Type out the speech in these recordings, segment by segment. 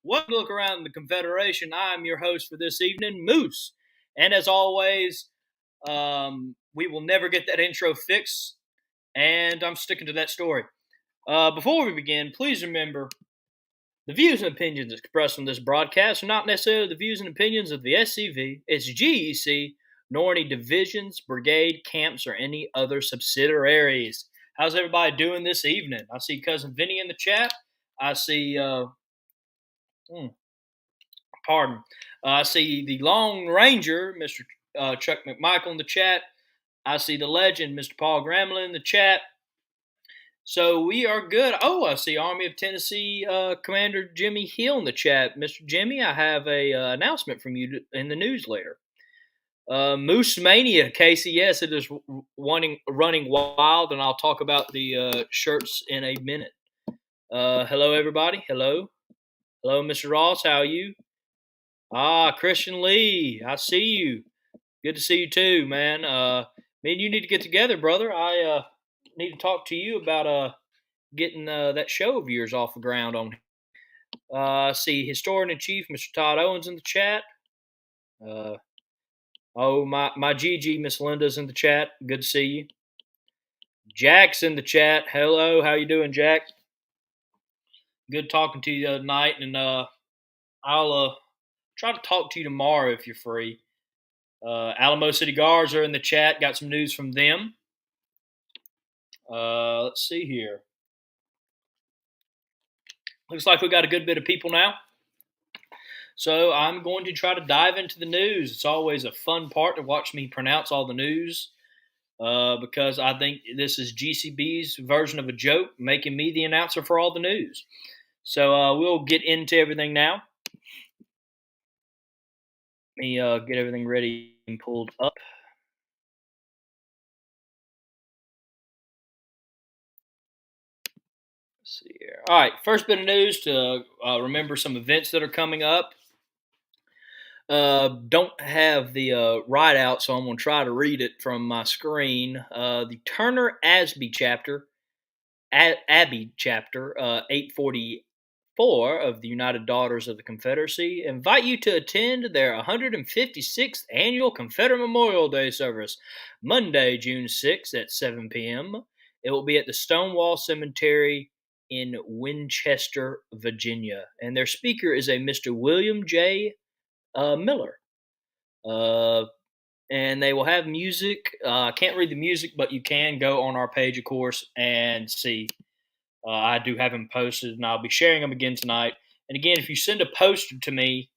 Welcome to Look Around the Confederation. I'm your host for this evening, Moose. And as always, we will never get that intro fixed, and I'm sticking to that story. Before we begin, please remember the views and opinions expressed on this broadcast are not necessarily the views and opinions of the SCV, its GEC, nor any divisions, brigade, camps, or any other subsidiaries. How's everybody doing this evening? I see Cousin Vinny in the chat. I see, I see the Lone Ranger, Mr. Chuck McMichael in the chat. I see the legend, Mr. Paul Gramlin in the chat. So we are good. Oh, I see Army of Tennessee Commander Jimmy Hill in the chat. Mr. Jimmy, I have a announcement from you in the news later. Moose Mania, Casey, yes, it is running wild, and I'll talk about the shirts in a minute. Hello, everybody. Hello, Mr. Ross. How are you? Christian Lee, I see you. Good to see you too, man. Me and you need to get together, brother. I need to talk to you about getting that show of yours off the ground on. See Historian in Chief, Mr. Todd Owens in the chat. My GG, Miss Linda's in the chat. Good to see you. Jack's in the chat. Hello, how you doing, Jack? Good talking to you the other night, and I'll try to talk to you tomorrow if you're free. Alamo City Guards are in the chat. Got some news from them. Let's see here. Looks like we got a good bit of people now. So I'm going to try to dive into the news. It's always a fun part to watch me pronounce all the news because I think this is GCB's version of a joke, making me the announcer for all the news. So we'll get into everything now. Let me get everything ready and pulled up. Let's see here. All right, first bit of news to remember some events that are coming up. Don't have the write out, so I'm going to try to read it from my screen. The Turner Abbey chapter, 844 of the United Daughters of the Confederacy, invite you to attend their 156th annual Confederate Memorial Day service, Monday, June 6th at 7 p.m. It will be at the Stonewall Cemetery in Winchester, Virginia, and their speaker is a Mr. William J. Miller. And they will have music. I can't read the music, but you can go on our page, of course, and see. I do have them posted, and I'll be sharing them again tonight. And again, if you send a poster to me,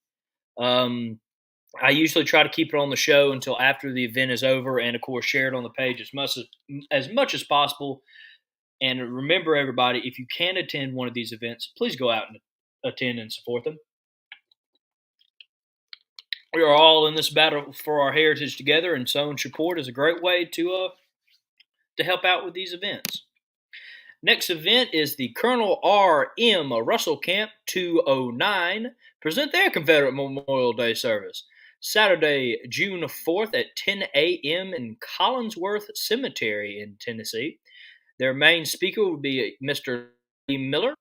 I usually try to keep it on the show until after the event is over, and of course, share it on the page as much as possible. And remember, everybody, if you can attend one of these events, please go out and attend and support them. We are all in this battle for our heritage together, and showing support is a great way to help out with these events. Next event is the Colonel R.M. Russell Camp 209 present their Confederate Memorial Day service, Saturday, June 4th at 10 a.m. in Collinsworth Cemetery in Tennessee. Their main speaker will be Mr. Miller,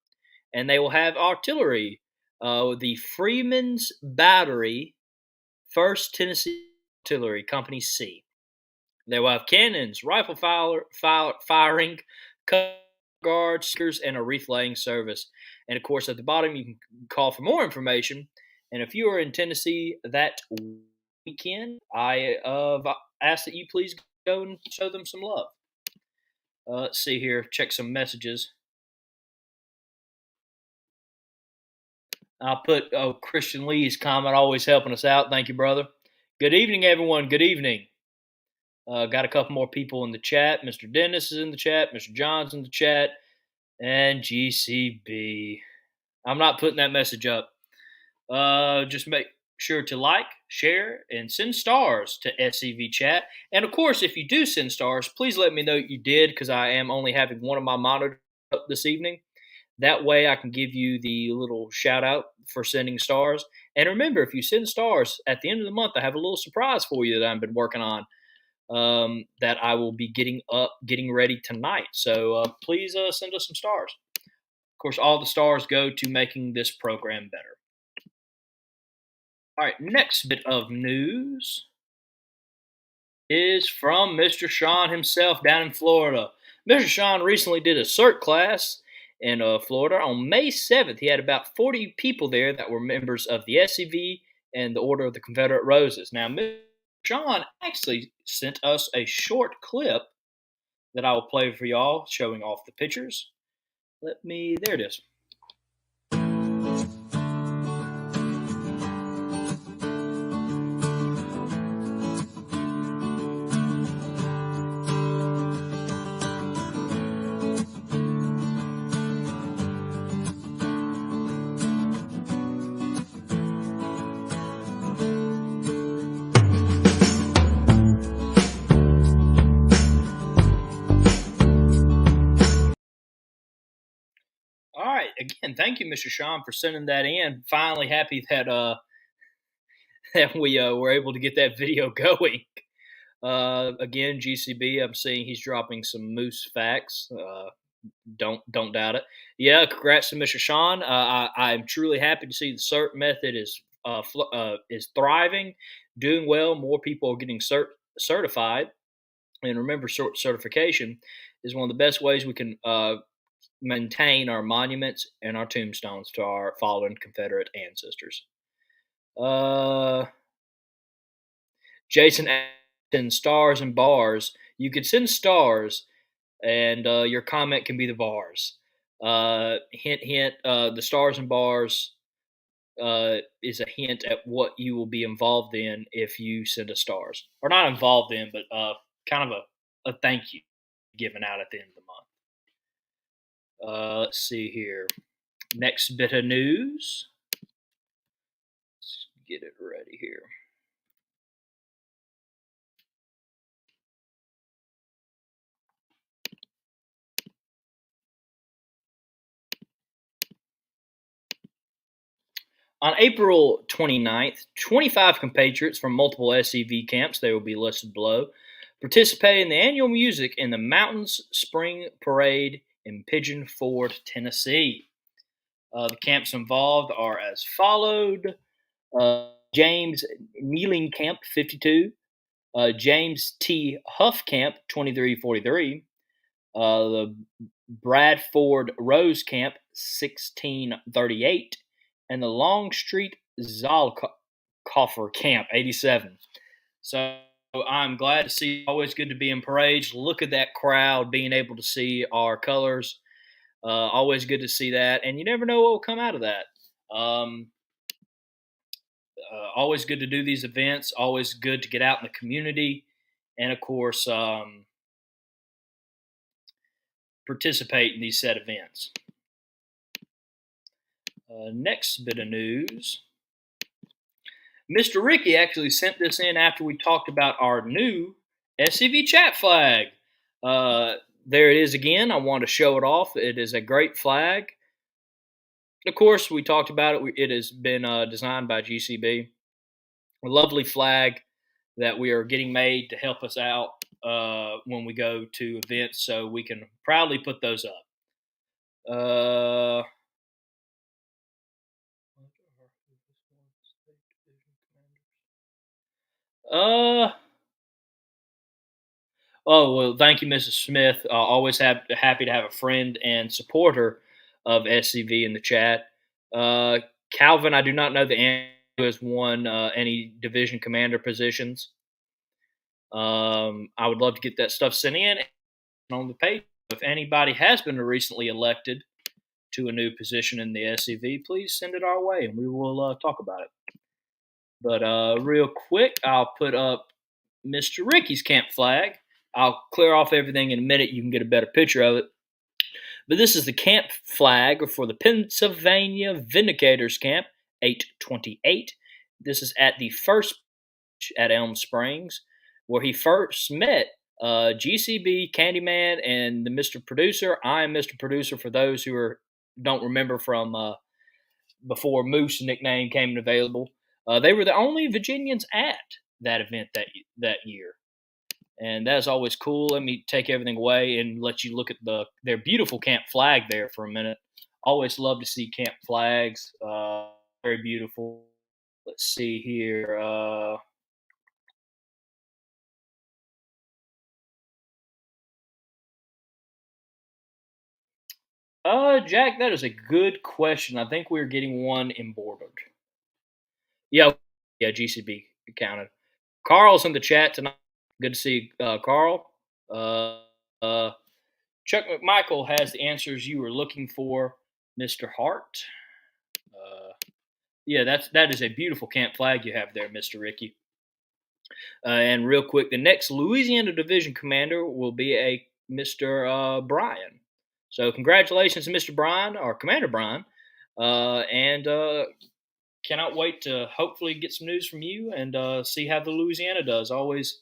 and they will have artillery, the Freeman's Battery, 1st Tennessee Artillery, Company C. They will have cannons, rifle firing, guards, speakers, and a wreath-laying service. And, of course, at the bottom, you can call for more information. And if you are in Tennessee that weekend, I ask that you please go and show them some love. Let's see here. Check some messages. I'll put Christian Lee's comment, always helping us out. Thank you, brother. Good evening, everyone. Good evening. Got a couple more people in the chat. Mr. Dennis is in the chat. Mr. John's in the chat. And GCB. I'm not putting that message up. Just make sure to like, share, and send stars to SCV chat. And, of course, if you do send stars, please let me know you did, because I am only having one of my monitors up this evening. That way I can give you the little shout out for sending stars. And remember, if you send stars at the end of the month, I have a little surprise for you that I've been working on that I will be getting ready tonight. So please send us some stars. Of course, all the stars go to making this program better. All right, next bit of news is from Mr. Sean himself down in Florida. Mr. Sean recently did a CERT class in Florida. On May 7th, he had about 40 people there that were members of the SCV and the Order of the Confederate Roses. Now, Mr. Sean actually sent us a short clip that I will play for y'all showing off the pictures. There it is. All right, again, thank you, Mr. Sean, for sending that in. Finally, happy that that we were able to get that video going. Again, GCB, I'm seeing he's dropping some moose facts. Don't doubt it. Yeah, congrats to Mr. Sean. I'm truly happy to see the CERT method is thriving, doing well. More people are getting certified, and remember, certification is one of the best ways we can maintain our monuments and our tombstones to our fallen Confederate ancestors. Jason and stars and bars. You could send stars, and your comment can be the bars. Hint, hint. The stars and bars is a hint at what you will be involved in if you send us stars, or not involved in, but kind of a thank you given out at the end of the month. Let's see here. Next bit of news. Let's get it ready here. On April 29th, 25 compatriots from multiple SCV camps, they will be listed below, participated in the annual Music in the Mountains Spring Parade in Pigeon Forge, Tennessee. The camps involved are as followed. James Kneeling Camp, 52. James T. Huff Camp, 2343. The Bradford Rose Camp, 1638. And the Longstreet Zollkoffer Camp, 87. So I'm glad to see. Always good to be in parades. Look at that crowd being able to see our colors. Always good to see that. And you never know what will come out of that. Always good to do these events. Always good to get out in the community. And, of course, participate in these set events. Next bit of news. Mr. Ricky actually sent this in after we talked about our new SCV chat flag. There it is again. I want to show it off. It is a great flag. Of course, we talked about it. It has been designed by GCB. A lovely flag that we are getting made to help us out when we go to events, so we can proudly put those up. Oh, well, thank you, Mrs. Smith. Always happy to have a friend and supporter of SCV in the chat. Calvin, I do not know the answer, who has won any division commander positions. I would love to get that stuff sent in on the page. If anybody has been recently elected to a new position in the SCV, please send it our way, and we will talk about it. But real quick, I'll put up Mr. Ricky's camp flag. I'll clear off everything in a minute. You can get a better picture of it. But this is the camp flag for the Pennsylvania Vindicators Camp, 828. This is at the first at Elm Springs, where he first met GCB, Candyman, and the Mr. Producer. I am Mr. Producer for those who don't remember from before Moose nickname came available. They were the only Virginians at that event that year. And that's always cool. Let me take everything away and let you look at their beautiful camp flag there for a minute. Always love to see camp flags. Very beautiful. Let's see here. Jack, that is a good question. I think we're getting one embroidered. Yeah, yeah, GCB counted. Carl's in the chat tonight. Good to see Carl. Uh, uh, Chuck McMichael has the answers you were looking for, Mr. Hart. Yeah, that is a beautiful camp flag you have there, Mr. Ricky. And real quick, the next Louisiana Division commander will be a Mr. Brian. So congratulations, Mr. Brian or Commander Brian, and cannot wait to hopefully get some news from you and see how the Louisiana does. Always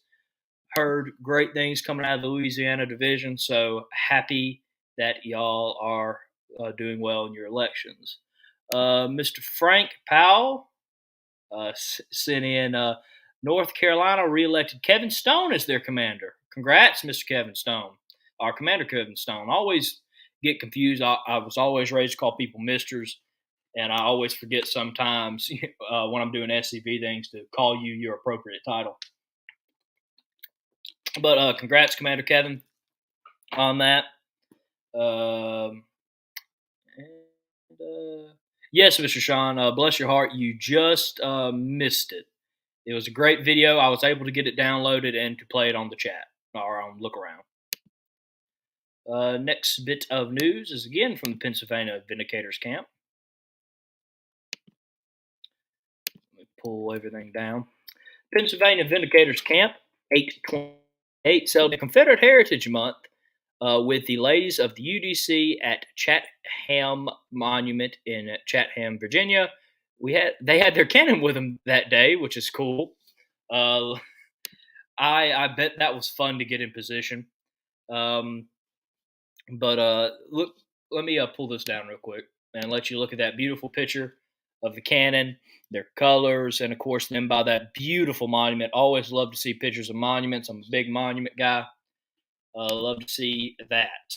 heard great things coming out of the Louisiana Division, so happy that y'all are doing well in your elections. Mr. Frank Powell sent in North Carolina reelected Kevin Stone as their commander. Congrats, Mr. Kevin Stone, our commander Kevin Stone. Always get confused. I was always raised to call people misters, and I always forget sometimes when I'm doing SCV things to call you your appropriate title. But congrats, Commander Kevin, on that. Yes, Mr. Sean, bless your heart, you just missed it. It was a great video. I was able to get it downloaded and to play it on the chat or on Look Around. Next bit of news is again from the Pennsylvania Vindicators camp. Let me pull everything down. Pennsylvania Vindicators camp, 8/28, celebrated Confederate Heritage Month with the ladies of the UDC at Chatham Monument in Chatham, Virginia. They had their cannon with them that day, which is cool. I bet that was fun to get in position. But look, let me pull this down real quick and let you look at that beautiful picture of the cannon, their colors, and of course them by that beautiful monument. Always love to see pictures of monuments. I'm a big monument guy. Love to see that.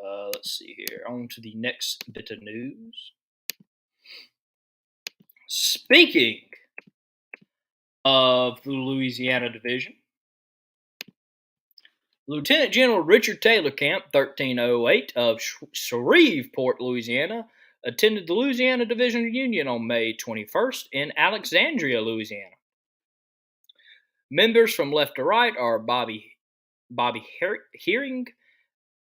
Let's see here. On to the next bit of news. Speaking of the Louisiana Division, Lieutenant General Richard Taylor Camp, 1308 of Shreveport, Louisiana, attended the Louisiana Division reunion on May 21st in Alexandria, Louisiana. Members from left to right are Bobby Hearing,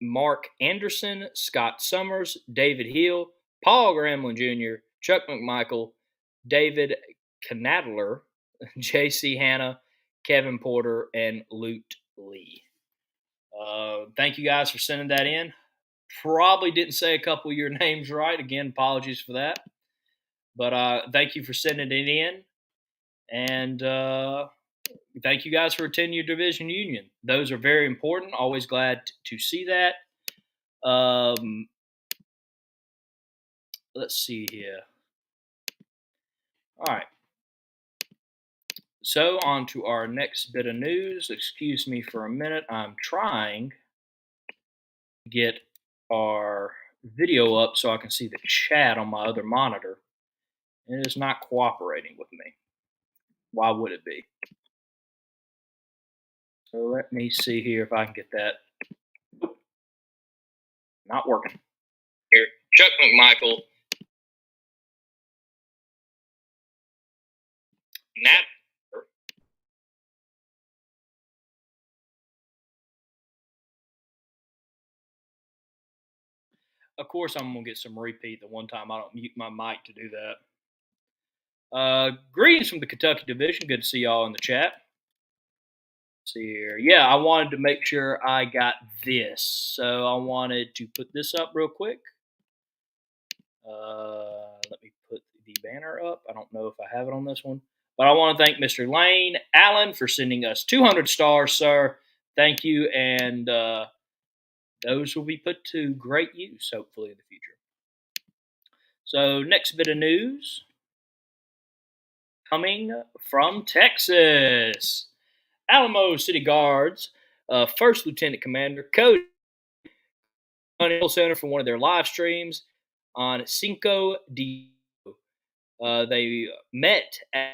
Mark Anderson, Scott Summers, David Hill, Paul Gramlin Jr., Chuck McMichael, David Knadler, J.C. Hanna, Kevin Porter, and Lute Lee. Thank you guys for sending that in. Probably didn't say a couple of your names right. Again, apologies for that. But thank you for sending it in. And thank you guys for attending your division union. Those are very important. Always glad to see that. Let's see here. All right. So on to our next bit of news. Excuse me for a minute. I'm trying to get our video up so I can see the chat on my other monitor. And it is not cooperating with me. Why would it be? So let me see here if I can get that. Not working. Here, Chuck McMichael. Nat. Of course, I'm going to get some repeat the one time I don't mute my mic to do that. Greetings from the Kentucky Division. Good to see y'all in the chat. Let's see here. Yeah, I wanted to make sure I got this. So I wanted to put this up real quick. Let me put the banner up. I don't know if I have it on this one. But I want to thank Mr. Lane Allen for sending us 200 stars, sir. Thank you. And those will be put to great use, hopefully, in the future. So, next bit of news coming from Texas. Alamo City Guards, First Lieutenant Commander Cody Center for one of their live streams on Cinco de They met at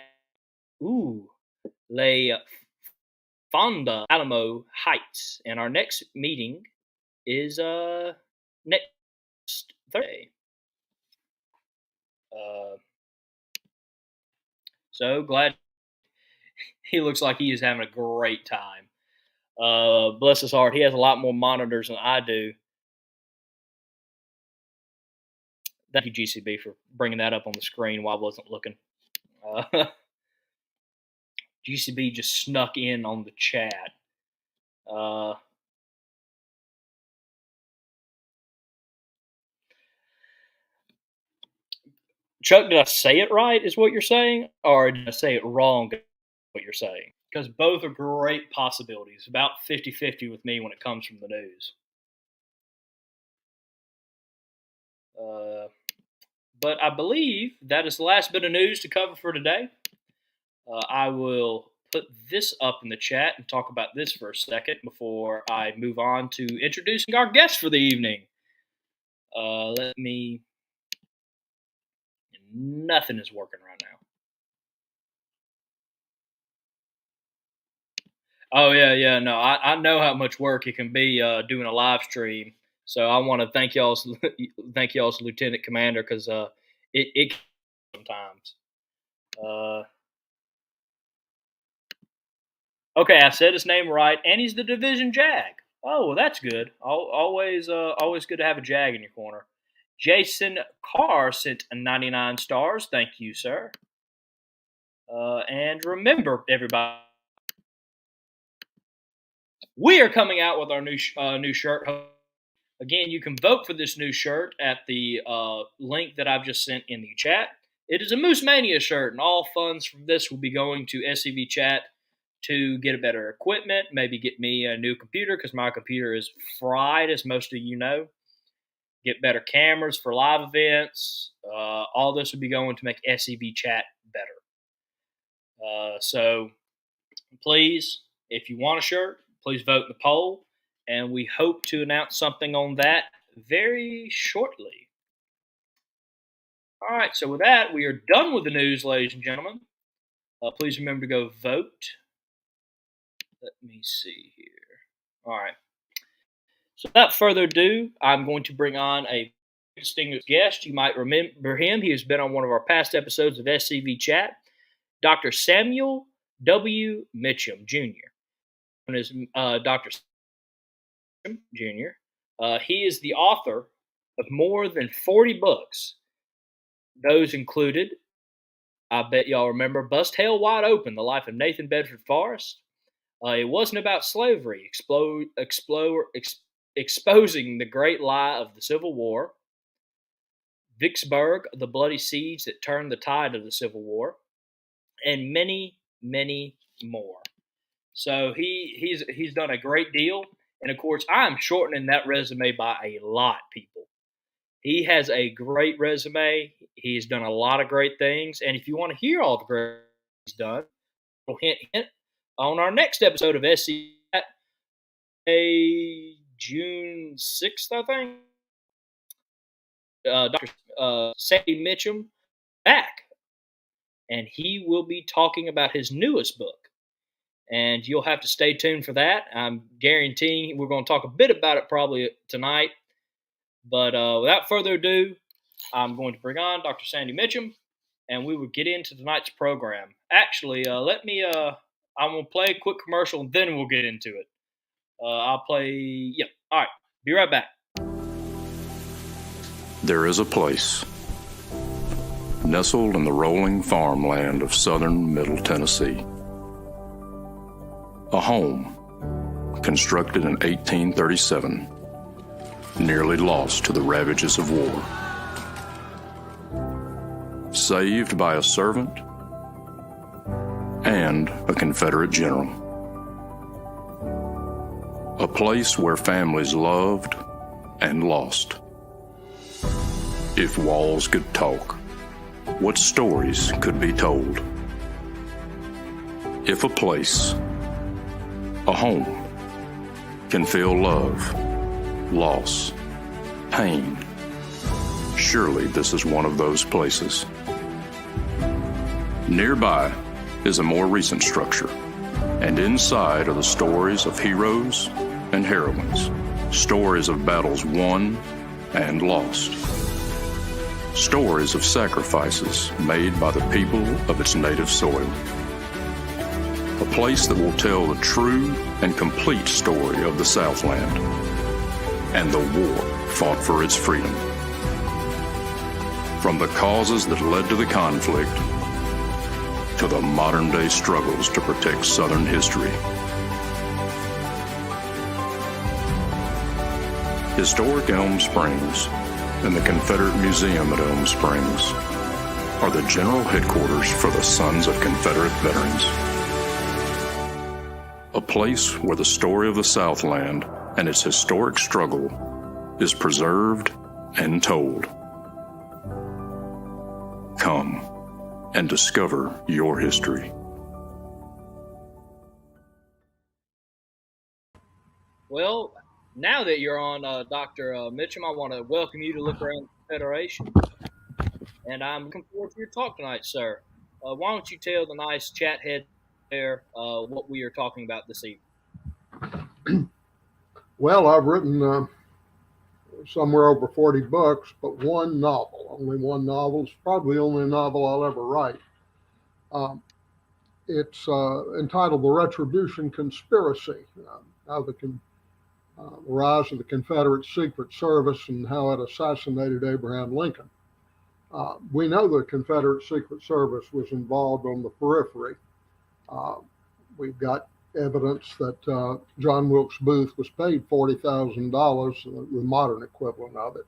Le Fonda Alamo Heights, and our next meeting is next Thursday. So glad he looks like he is having a great time. Bless his heart, he has a lot more monitors than I do. Thank you, GCB, for bringing that up on the screen while I wasn't looking. GCB just snuck in on the chat. Chuck, did I say it right, is what you're saying? Or did I say it wrong, what you're saying? Because both are great possibilities. About 50-50 with me when it comes from the news. But I believe that is the last bit of news to cover for today. I will put this up in the chat and talk about this for a second before I move on to introducing our guest for the evening. Let me... Nothing is working right now. Oh yeah. No, I know how much work it can be doing a live stream. So I want to thank y'all's Lieutenant Commander, because it sometimes. Okay, I said his name right, and he's the Division Jag. Oh, well, that's good. Always good to have a Jag in your corner. Jason Carr sent 99 stars. Thank you, sir. And remember, everybody, we are coming out with our new shirt. Again, you can vote for this new shirt at the link that I've just sent in the chat. It is a Moose Mania shirt, and all funds from this will be going to SCV Chat to get a better equipment, maybe get me a new computer, because my computer is fried, as most of you know. Get better cameras for live events. All this will be going to make SCV Chat better. So please, if you want a shirt, please vote in the poll, and we hope to announce something on that very shortly. All right, so with that, we are done with the news, ladies and gentlemen. Please remember to go vote. Let me see here. All right. So without further ado, I'm going to bring on a distinguished guest. You might remember him. He has been on one of our past episodes of SCV Chat. Dr. Samuel W. Mitcham, Jr. Known as Dr. Mitcham, Jr. He is the author of more than 40 books. Those included, I bet y'all remember, Bust Hell Wide Open, The Life of Nathan Bedford Forrest. It wasn't about slavery, exposing the great lie of the Civil War. Vicksburg, The Bloody Siege That Turned the Tide of the Civil War. And many, many more. So he's done a great deal. And of course, I'm shortening that resume by a lot, people. He has a great resume. He's done a lot of great things. And if you want to hear all the great things he's done, hint, on our next episode of SC June 6th, I think, Dr. Sandy Mitcham back. And he will be talking about his newest book. And you'll have to stay tuned for that. I'm guaranteeing we're going to talk a bit about it probably tonight. But without further ado, I'm going to bring on Dr. Sandy Mitcham, and we will get into tonight's program. Actually, I'm going to play a quick commercial, and then we'll get into it. All right, be right back. There is a place nestled in the rolling farmland of southern Middle Tennessee. A home constructed in 1837, nearly lost to the ravages of war. Saved by a servant and a Confederate general. A place where families loved and lost. If walls could talk, what stories could be told? If a place, a home, can feel love, loss, pain, surely this is one of those places. Nearby is a more recent structure, and inside are the stories of heroes and heroines, stories of battles won and lost, stories of sacrifices made by the people of its native soil. A place that will tell the true and complete story of the Southland and the war fought for its freedom. From the causes that led to the conflict to the modern-day struggles to protect Southern history. Historic Elm Springs and the Confederate Museum at Elm Springs are the general headquarters for the Sons of Confederate Veterans. A place where the story of the Southland and its historic struggle is preserved and told. Come and discover your history. Well, now that you're on, Dr. Mitcham, I want to welcome you to Look Around the Confederation. And I'm looking forward to your talk tonight, sir. Why don't you tell the nice chat head there what we are talking about this evening? Well, I've written somewhere over 40 books, but one novel, only one novel. It's probably the only novel I'll ever write. It's entitled The Retribution Conspiracy, how the rise of the Confederate Secret Service and how it assassinated Abraham Lincoln. We know the Confederate Secret Service was involved on the periphery. We've got evidence that John Wilkes Booth was paid $40,000, the modern equivalent of it,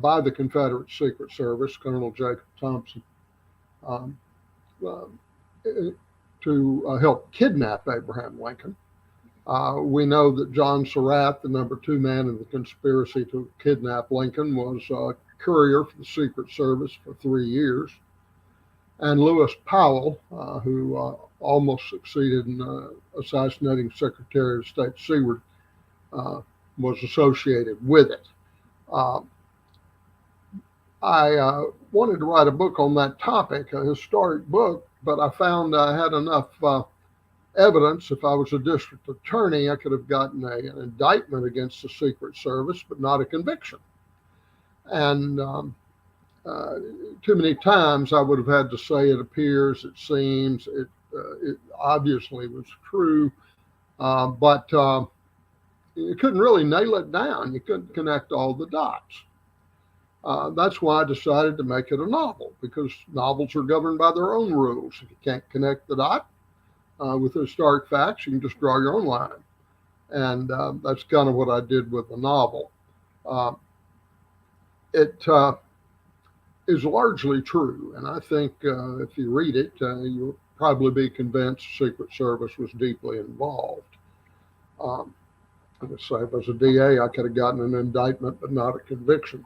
by the Confederate Secret Service, Colonel Jacob Thompson, to help kidnap Abraham Lincoln. We know that John Surratt, the number 2 man in the conspiracy to kidnap Lincoln, was a courier for the Secret Service for 3 years. And Lewis Powell, who almost succeeded in assassinating Secretary of State Seward, was associated with it. I wanted to write a book on that topic, a historic book, but I found I had enough evidence. If I was a district attorney, I could have gotten an indictment against the Secret Service, but not a conviction. And too many times I would have had to say it appears, it seems, it obviously was true, but you couldn't really nail it down. You couldn't connect all the dots. That's why I decided to make it a novel, because novels are governed by their own rules. If you can't connect the dot with historic facts, you can just draw your own line. And that's kind of what I did with the novel. It is largely true, and I think if you read it, you'll probably be convinced the Secret Service was deeply involved. Let's say if I was a DA, I could have gotten an indictment, but not a conviction.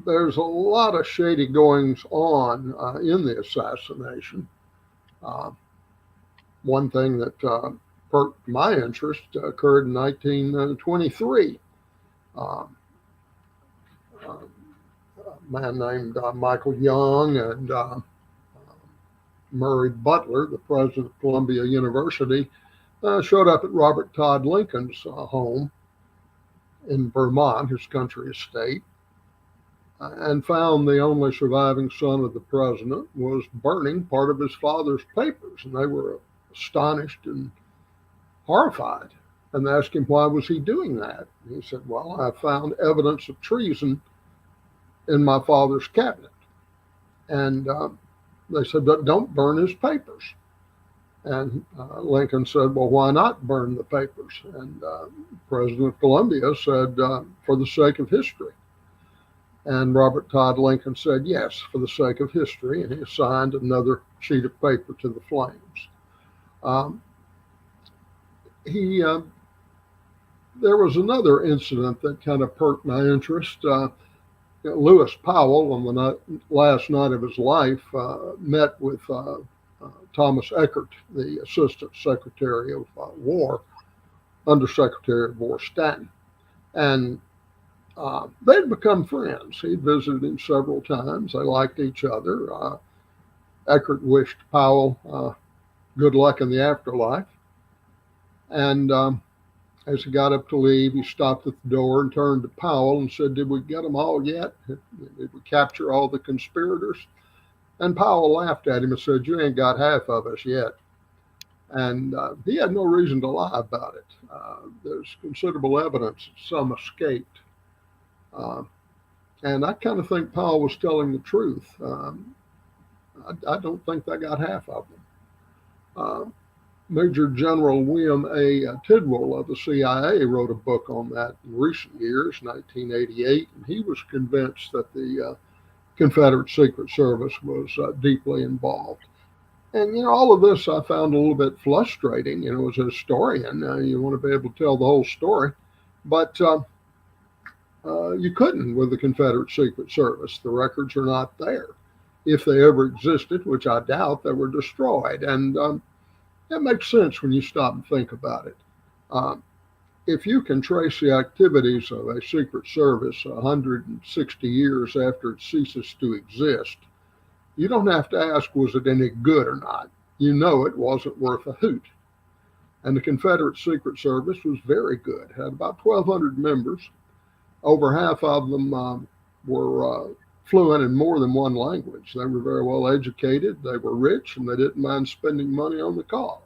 There's a lot of shady goings on in the assassination. One thing that perked my interest occurred in 1923. A man named Michael Young and Murray Butler, the president of Columbia University, showed up at Robert Todd Lincoln's home in Vermont, his country estate, and found the only surviving son of the president was burning part of his father's papers. And they were astonished and horrified. And they asked him, why was he doing that? And he said, well, I found evidence of treason in my father's cabinet. And they said, but don't burn his papers. And Lincoln said, well, why not burn the papers? And President of Columbia said, for the sake of history. And Robert Todd Lincoln said, yes, for the sake of history. And he assigned another sheet of paper to the flames. There was another incident that kind of perked my interest. Lewis Powell, on the last night of his life, met with Thomas Eckert, the Assistant Secretary of War, Undersecretary of War Stanton. And they'd become friends. He'd visited him several times. They liked each other. Eckert wished Powell good luck in the afterlife. And as he got up to leave, he stopped at the door and turned to Powell and said, "Did we get them all yet? Did we capture all the conspirators?" And Powell laughed at him and said, "You ain't got half of us yet." And he had no reason to lie about it. There's considerable evidence that some escaped. And I kind of think Powell was telling the truth. I don't think they got half of them. Major General William A. Tidwell of the CIA wrote a book on that in recent years, 1988, and he was convinced that the Confederate Secret Service was deeply involved. And, all of this I found a little bit frustrating. As a historian, you want to be able to tell the whole story, but you couldn't with the Confederate Secret Service. The records are not there. If they ever existed, which I doubt, they were destroyed. And that makes sense when you stop and think about it. If you can trace the activities of a Secret Service 160 years after it ceases to exist, you don't have to ask, was it any good or not? You know it wasn't worth a hoot. And the Confederate Secret Service was very good, had about 1,200 members. Over half of them were fluent in more than one language. They were very well educated, they were rich, and they didn't mind spending money on the cause.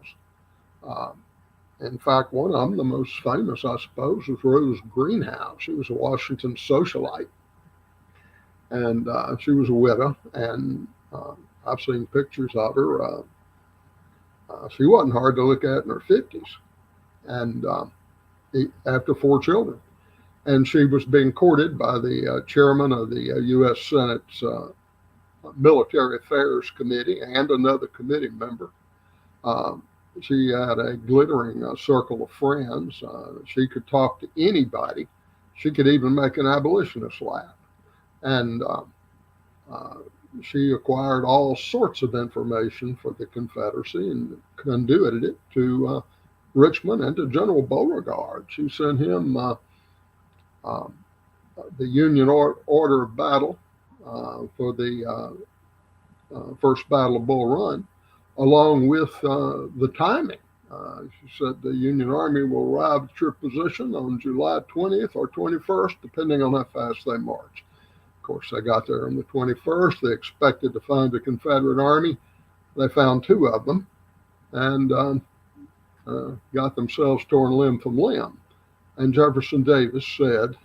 In fact, one of them, the most famous, I suppose, was Rose Greenhow. She was a Washington socialite, and she was a widow, and I've seen pictures of her. She wasn't hard to look at in her 50s, and after 4 children. And she was being courted by the chairman of the U.S. Senate's Military Affairs Committee and another committee member. She had a glittering circle of friends. She could talk to anybody. She could even make an abolitionist laugh. And she acquired all sorts of information for the Confederacy and conduited it to Richmond and to General Beauregard. She sent him the Union order of battle for the first Battle of Bull Run, along with the timing. She said the Union Army will arrive at your position on July 20th or 21st, depending on how fast they march. Of course, they got there on the 21st. They expected to find the Confederate Army. They found 2 of them and got themselves torn limb from limb. And Jefferson Davis said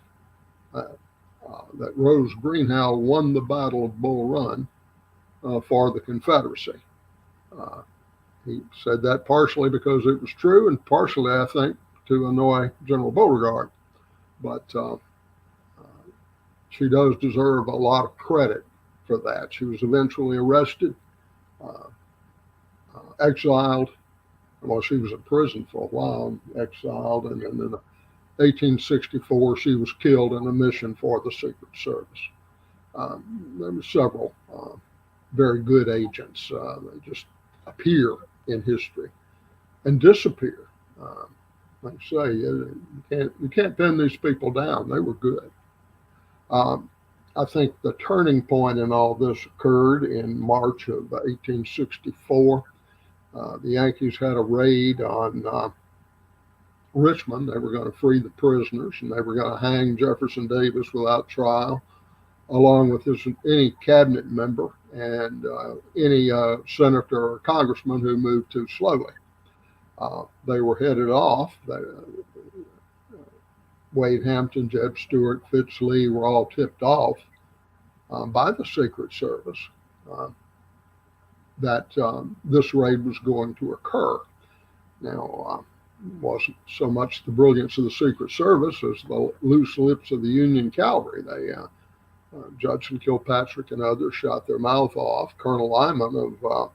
that Rose Greenhow won the Battle of Bull Run for the Confederacy. He said that partially because it was true and partially, I think, to annoy General Beauregard. But she does deserve a lot of credit for that. She was eventually arrested, exiled. Well, she was in prison for a while, exiled, and then in 1864 she was killed in a mission for the Secret Service. There were several very good agents. They just appear in history and disappear. Like I say, you can't pin these people down. They were good. I think the turning point in all this occurred in March of 1864. The Yankees had a raid on Richmond. They were going to free the prisoners, and they were going to hang Jefferson Davis without trial, along with any cabinet member and any senator or congressman who moved too slowly. They were headed off. Wade Hampton, Jeb Stuart, Fitz Lee were all tipped off by the Secret Service that this raid was going to occur. Now, it wasn't so much the brilliance of the Secret Service as the loose lips of the Union cavalry. They Judson Kilpatrick and others shot their mouth off. Colonel Lyman of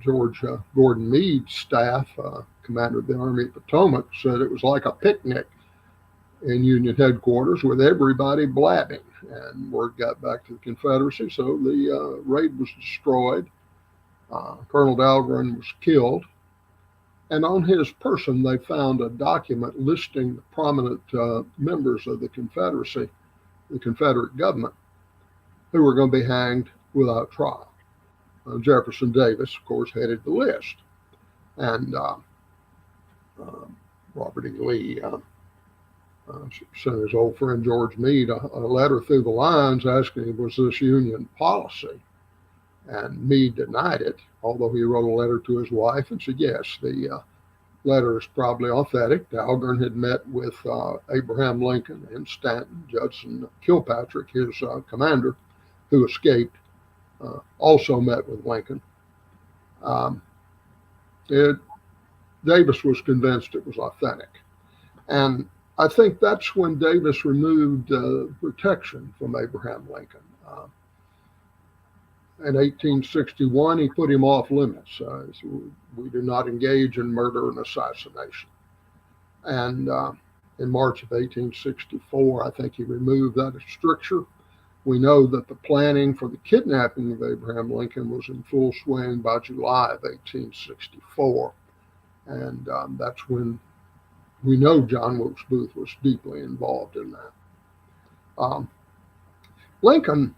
George Gordon Meade's staff, commander of the Army of the Potomac, said it was like a picnic in Union headquarters with everybody blabbing. And word got back to the Confederacy, so the raid was destroyed. Colonel Dahlgren was killed. And on his person, they found a document listing the prominent members of the Confederacy, the Confederate government, who were going to be hanged without trial. Jefferson Davis, of course, headed the list. And Robert E. Lee sent his old friend George Meade a letter through the lines asking him, was this Union policy? And Meade denied it, although he wrote a letter to his wife and said, yes, the letter is probably authentic. Dahlgren had met with Abraham Lincoln and Stanton. Judson Kilpatrick, his commander, who escaped, also met with Lincoln. Davis was convinced it was authentic. And I think that's when Davis removed protection from Abraham Lincoln. In 1861, he put him off limits. We do not engage in murder and assassination. And in March of 1864, I think he removed that stricture. We know that the planning for the kidnapping of Abraham Lincoln was in full swing by July of 1864. And that's when we know John Wilkes Booth was deeply involved in that. Lincoln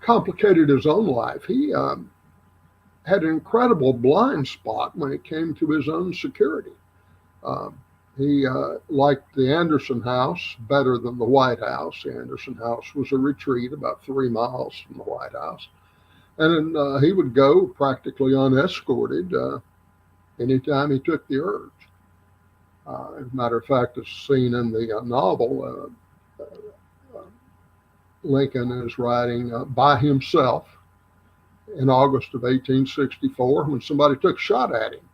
complicated his own life. He had an incredible blind spot when it came to his own security. He liked the Anderson House better than the White House. The Anderson House was a retreat about 3 miles from the White House. And he would go practically unescorted anytime he took the urge. As a matter of fact, as seen in the novel, Lincoln is riding by himself in August of 1864 when somebody took a shot at him.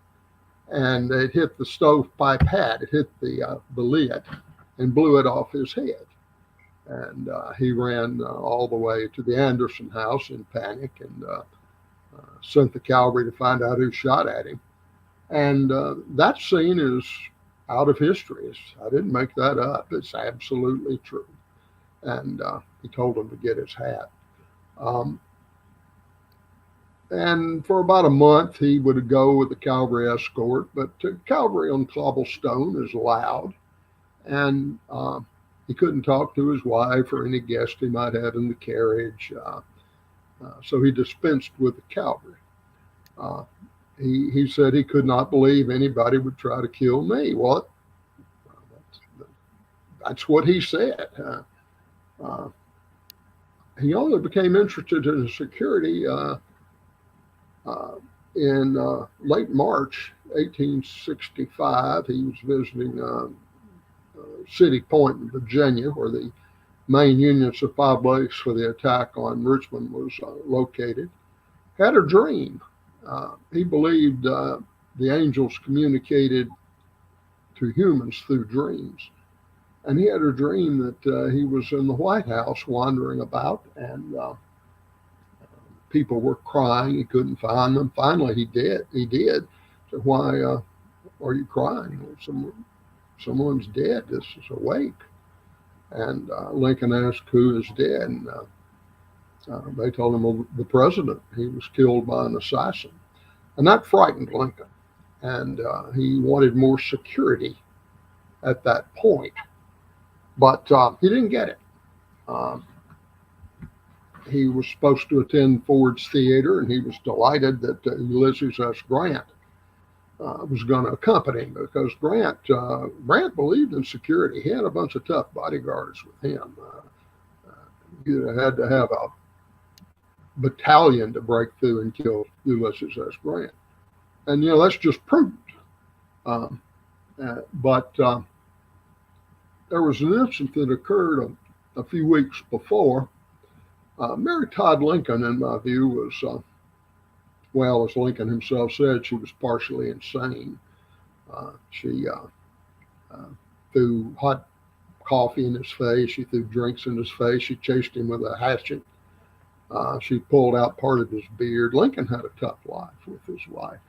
And it hit the stovepipe hat. It hit the lid and blew it off his head. And he ran all the way to the Anderson House in panic and sent the cavalry to find out who shot at him. And that scene is out of history. I didn't make that up. It's absolutely true. And he told him to get his hat. And for about a month, he would go with the cavalry escort, but cavalry on cobblestone is loud, and he couldn't talk to his wife or any guest he might have in the carriage, so he dispensed with the cavalry. He said he could not believe anybody would try to kill me. Well, that's what he said. He only became interested in security in late March 1865. He was visiting City Point in Virginia, where the main Union supply base for the attack on Richmond was located. Had a dream. He believed the angels communicated to humans through dreams. And he had a dream that he was in the White House wandering about, and people were crying. He couldn't find them. Finally, he did. So why are you crying? Someone's dead. This is awake. And Lincoln asked who is dead. And they told him, well, the president. He was killed by an assassin. And that frightened Lincoln. And he wanted more security at that point. But he didn't get it. He was supposed to attend Ford's Theater, and he was delighted that Ulysses S. Grant was going to accompany him, because Grant believed in security. He had a bunch of tough bodyguards with him. You had to have a battalion to break through and kill Ulysses S. Grant. And, that's just prudent. But there was an incident that occurred a few weeks before. Mary Todd Lincoln, in my view, was, well, as Lincoln himself said, she was partially insane. She threw hot coffee in his face. She threw drinks in his face. She chased him with a hatchet. She pulled out part of his beard. Lincoln had a tough life with his wife.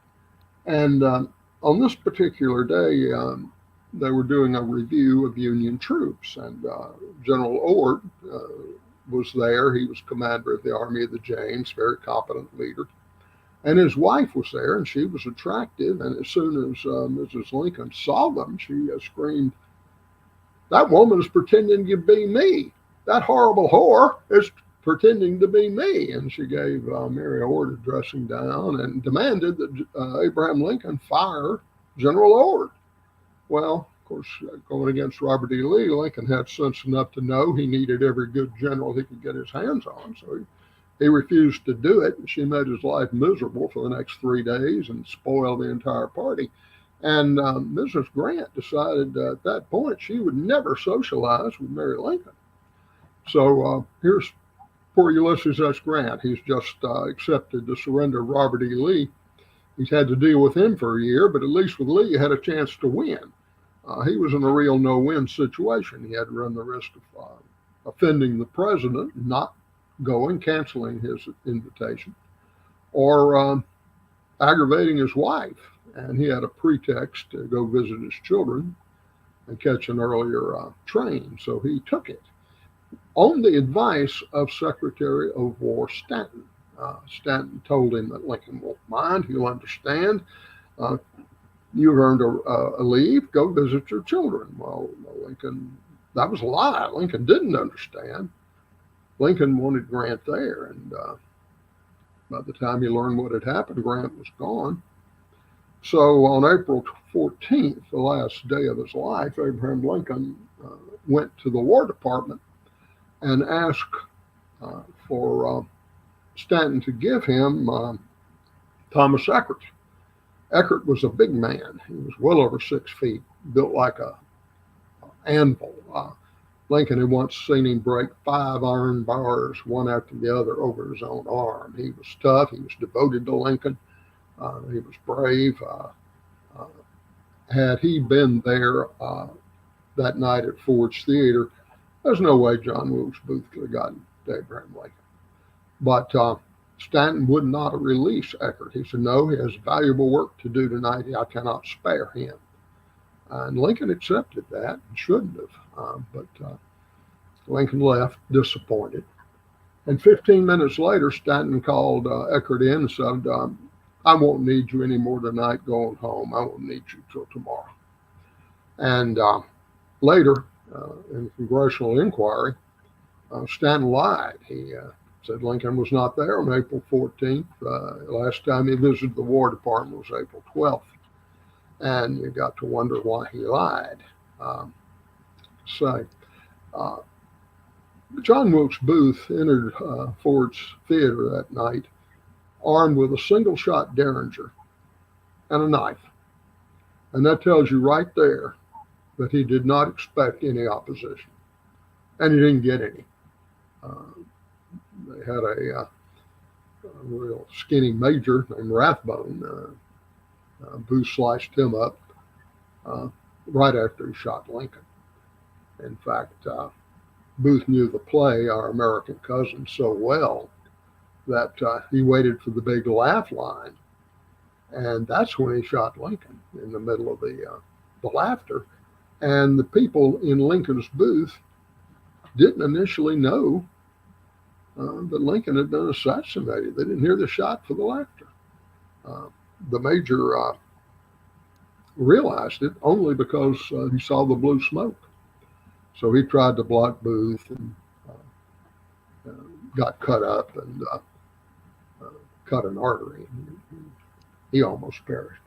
And on this particular day, they were doing a review of Union troops, and General Ord was there. He was commander of the Army of the James, very competent leader. And his wife was there, and she was attractive. And as soon as Mrs. Lincoln saw them, she screamed, "That woman is pretending to be me. That horrible whore is pretending to be me. And she gave Mary Ord a dressing down and demanded that Abraham Lincoln fire General Ord. Well, of course, going against Robert E. Lee, Lincoln had sense enough to know he needed every good general he could get his hands on. So he refused to do it. And she made his life miserable for the next 3 days and spoiled the entire party. And Mrs. Grant decided at that point she would never socialize with Mary Lincoln. So here's poor Ulysses S. Grant. He's just accepted the surrender of Robert E. Lee. He's had to deal with him for a year, but at least with Lee, he had a chance to win. He was in a real no-win situation. He had to run the risk of offending the president, not going, canceling his invitation, or aggravating his wife. And he had a pretext to go visit his children and catch an earlier train. So he took it on the advice of Secretary of War Stanton. Stanton told him that Lincoln won't mind, he'll understand. You've earned a leave, go visit your children. Well, Lincoln, that was a lie. Lincoln didn't understand. Lincoln wanted Grant there, and by the time he learned what had happened, Grant was gone. So on April 14th, the last day of his life, Abraham Lincoln went to the War Department and asked for Stanton to give him Thomas Eckert. Eckert was a big man. He was well over 6 feet, built like an anvil. Lincoln had once seen him break 5 iron bars, one after the other, over his own arm. He was tough. He was devoted to Lincoln. He was brave. Had he been there that night at Ford's Theater, there's no way John Wilkes Booth could have gotten to Abraham Lincoln. But Stanton would not release Eckert. He said, no, he has valuable work to do tonight. I cannot spare him. And Lincoln accepted that and shouldn't have. But Lincoln left disappointed. And 15 minutes later, Stanton called Eckert in and said, I won't need you anymore tonight going home. I won't need you till tomorrow. And later, in the congressional inquiry, Stanton lied. He said Lincoln was not there on April 14th. Last time he visited the War Department was April 12th. And you got to wonder why he lied. John Wilkes Booth entered Ford's Theater that night armed with a single-shot Derringer and a knife. And that tells you right there that he did not expect any opposition. And he didn't get any. They had a real skinny major named Rathbone. Booth sliced him up right after he shot Lincoln. In fact, Booth knew the play, Our American Cousin, so well that he waited for the big laugh line. And that's when he shot Lincoln, in the middle of the laughter. And the people in Lincoln's booth didn't initially know that Lincoln had been assassinated. They didn't hear the shot for the laughter. The major realized it only because he saw the blue smoke. So he tried to block Booth and got cut up and cut an artery. He almost perished.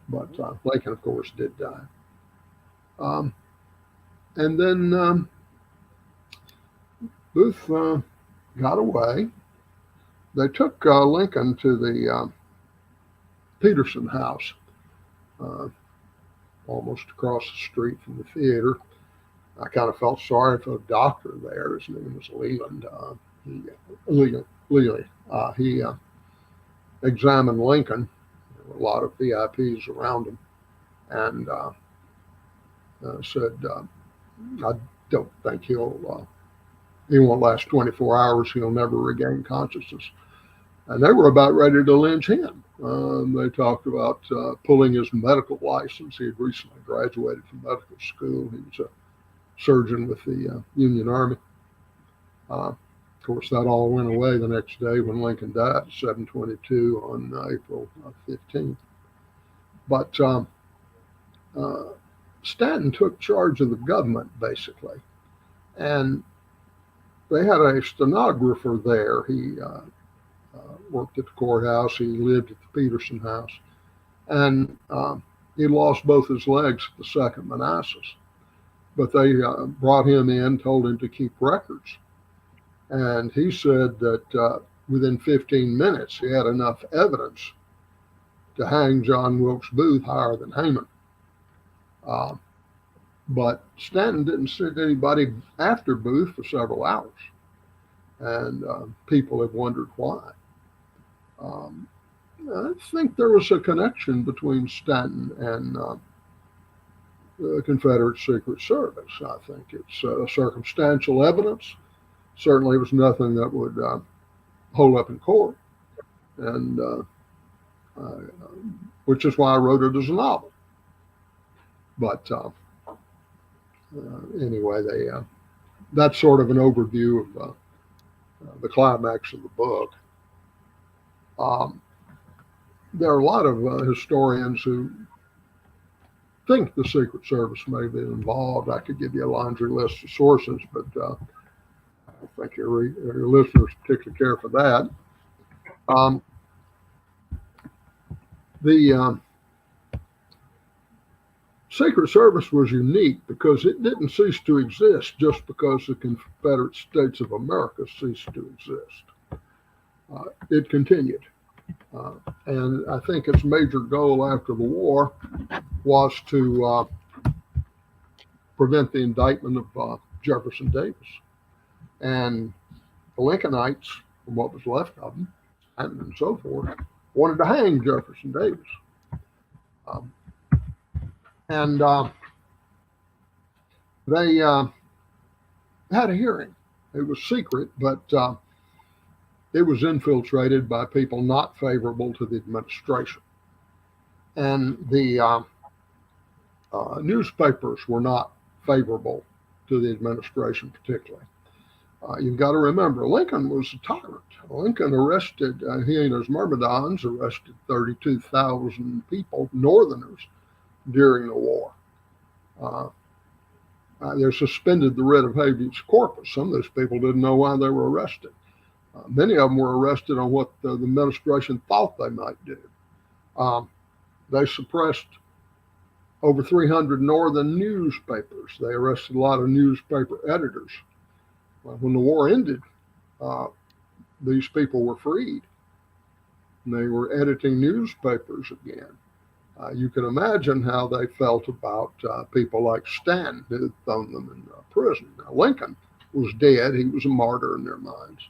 But Lincoln, of course, did die. And then Booth got away. They took Lincoln to the Peterson house, almost across the street from the theater. I kind of felt sorry for the doctor there. His name was Leland. He examined Lincoln. There were a lot of VIPs around him, and said, I don't think he won't last 24 hours. He'll never regain consciousness. And they were about ready to lynch him. They talked about pulling his medical license. He had recently graduated from medical school. He was a surgeon with the Union Army. Of course, that all went away the next day when Lincoln died at 7:22 on April 15th. But Stanton took charge of the government, basically. And they had a stenographer there. He worked at the courthouse. He lived at the Peterson house. And he lost both his legs at the Second Manassas. But they brought him in, told him to keep records. And he said that within 15 minutes, he had enough evidence to hang John Wilkes Booth higher than Haman. But Stanton didn't send anybody after Booth for several hours. And people have wondered why. I think there was a connection between Stanton and the Confederate Secret Service. I think it's circumstantial evidence. Certainly, it was nothing that would hold up in court, and which is why I wrote it as a novel. But anyway, that's sort of an overview of the climax of the book. There are a lot of historians who think the Secret Service may be involved. I could give you a laundry list of sources, but I think your listeners particularly care for that. The Secret Service was unique because it didn't cease to exist just because the Confederate States of America ceased to exist. It continued. And I think its major goal after the war was to prevent the indictment of Jefferson Davis. And the Lincolnites, from what was left of them, and so forth, wanted to hang Jefferson Davis. They had a hearing. It was secret, but it was infiltrated by people not favorable to the administration. And the newspapers were not favorable to the administration particularly. You've got to remember, Lincoln was a tyrant. Lincoln arrested, he and his myrmidons arrested 32,000 people, Northerners, during the war. They suspended the writ of habeas corpus. Some of those people didn't know why they were arrested. Many of them were arrested on what the administration thought they might do. They suppressed over 300 Northern newspapers. They arrested a lot of newspaper editors. When the war ended, these people were freed. And they were editing newspapers again. You can imagine how they felt about people like Stanton, who had thrown them in prison. Now, Lincoln was dead. He was a martyr in their minds,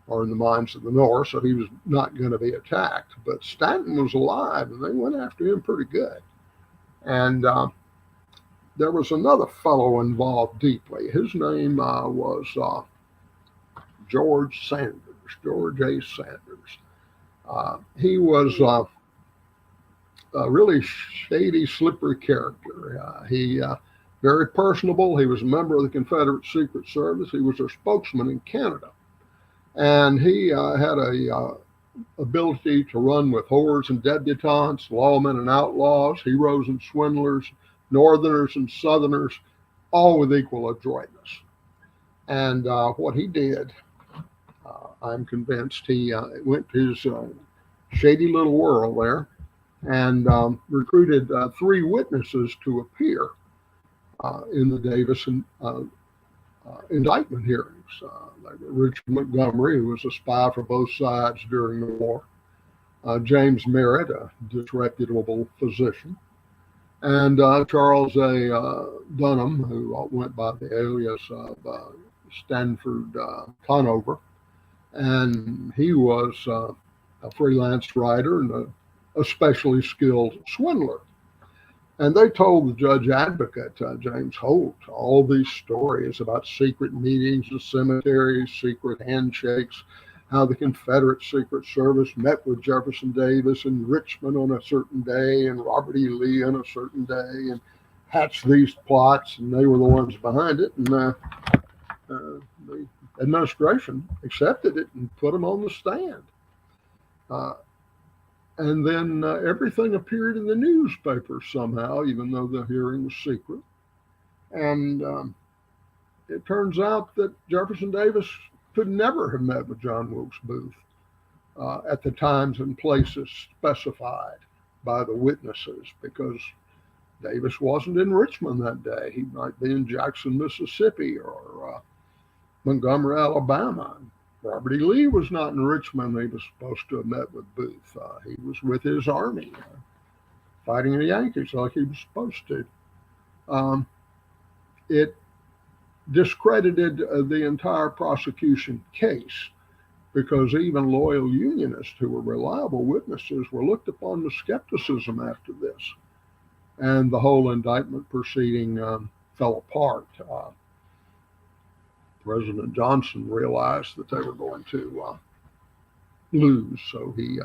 or in the minds of the North, so he was not going to be attacked. But Stanton was alive, and they went after him pretty good. And there was another fellow involved deeply. His name was George Sanders, George A. Sanders. He was a really shady, slippery character. He very personable. He was a member of the Confederate Secret Service. He was their spokesman in Canada. And he had a ability to run with whores and debutantes, lawmen and outlaws, heroes and swindlers, Northerners and Southerners, all with equal adroitness. And what he did, I'm convinced, he went to his shady little world there and recruited 3 witnesses to appear in the Davis indictment hearings. Like Richard Montgomery, who was a spy for both sides during the war, James Merritt, a disreputable physician, and Charles A. Dunham, who went by the alias of Stanford Conover. And he was a freelance writer and a especially skilled swindler. And they told the judge advocate, James Holt, all these stories about secret meetings in cemeteries, secret handshakes, how the Confederate Secret Service met with Jefferson Davis in Richmond on a certain day and Robert E. Lee on a certain day, and hatched these plots, and they were the ones behind it. And the administration accepted it and put them on the stand. And then everything appeared in the newspaper somehow, even though the hearing was secret. And it turns out that Jefferson Davis could never have met with John Wilkes Booth at the times and places specified by the witnesses, because Davis wasn't in Richmond that day. He might be in Jackson, Mississippi, or Montgomery, Alabama. Robert E. Lee was not in Richmond. He was supposed to have met with Booth. He was with his army, fighting the Yankees like he was supposed to. It discredited the entire prosecution case, because even loyal Unionists who were reliable witnesses were looked upon with skepticism after this. And the whole indictment proceeding fell apart. President Johnson realized that they were going to lose, so he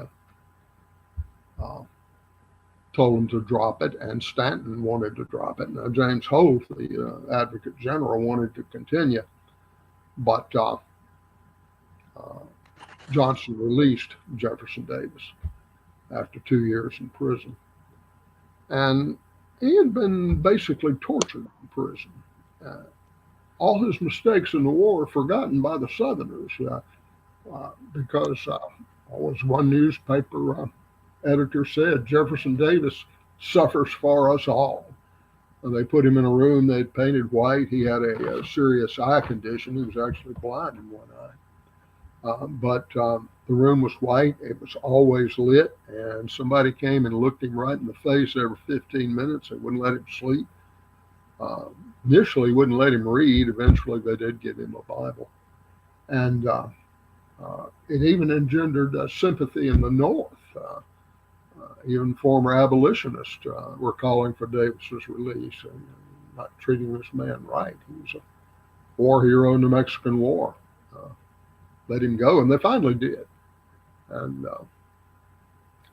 told them to drop it, and Stanton wanted to drop it. Now, James Holt, the Advocate General, wanted to continue, but Johnson released Jefferson Davis after 2 years in prison. And he had been basically tortured in prison. All his mistakes in the war were forgotten by the Southerners because, as one newspaper editor said, Jefferson Davis suffers for us all. They put him in a room they'd painted white. He had a serious eye condition. He was actually blind in one eye. But the room was white. It was always lit, and somebody came and looked him right in the face every 15 minutes. They wouldn't let him sleep. Initially, wouldn't let him read. Eventually, they did give him a Bible. And it even engendered sympathy in the North. Even former abolitionists were calling for Davis's release and not treating this man right. He was a war hero in the Mexican War. Let him go, and they finally did. And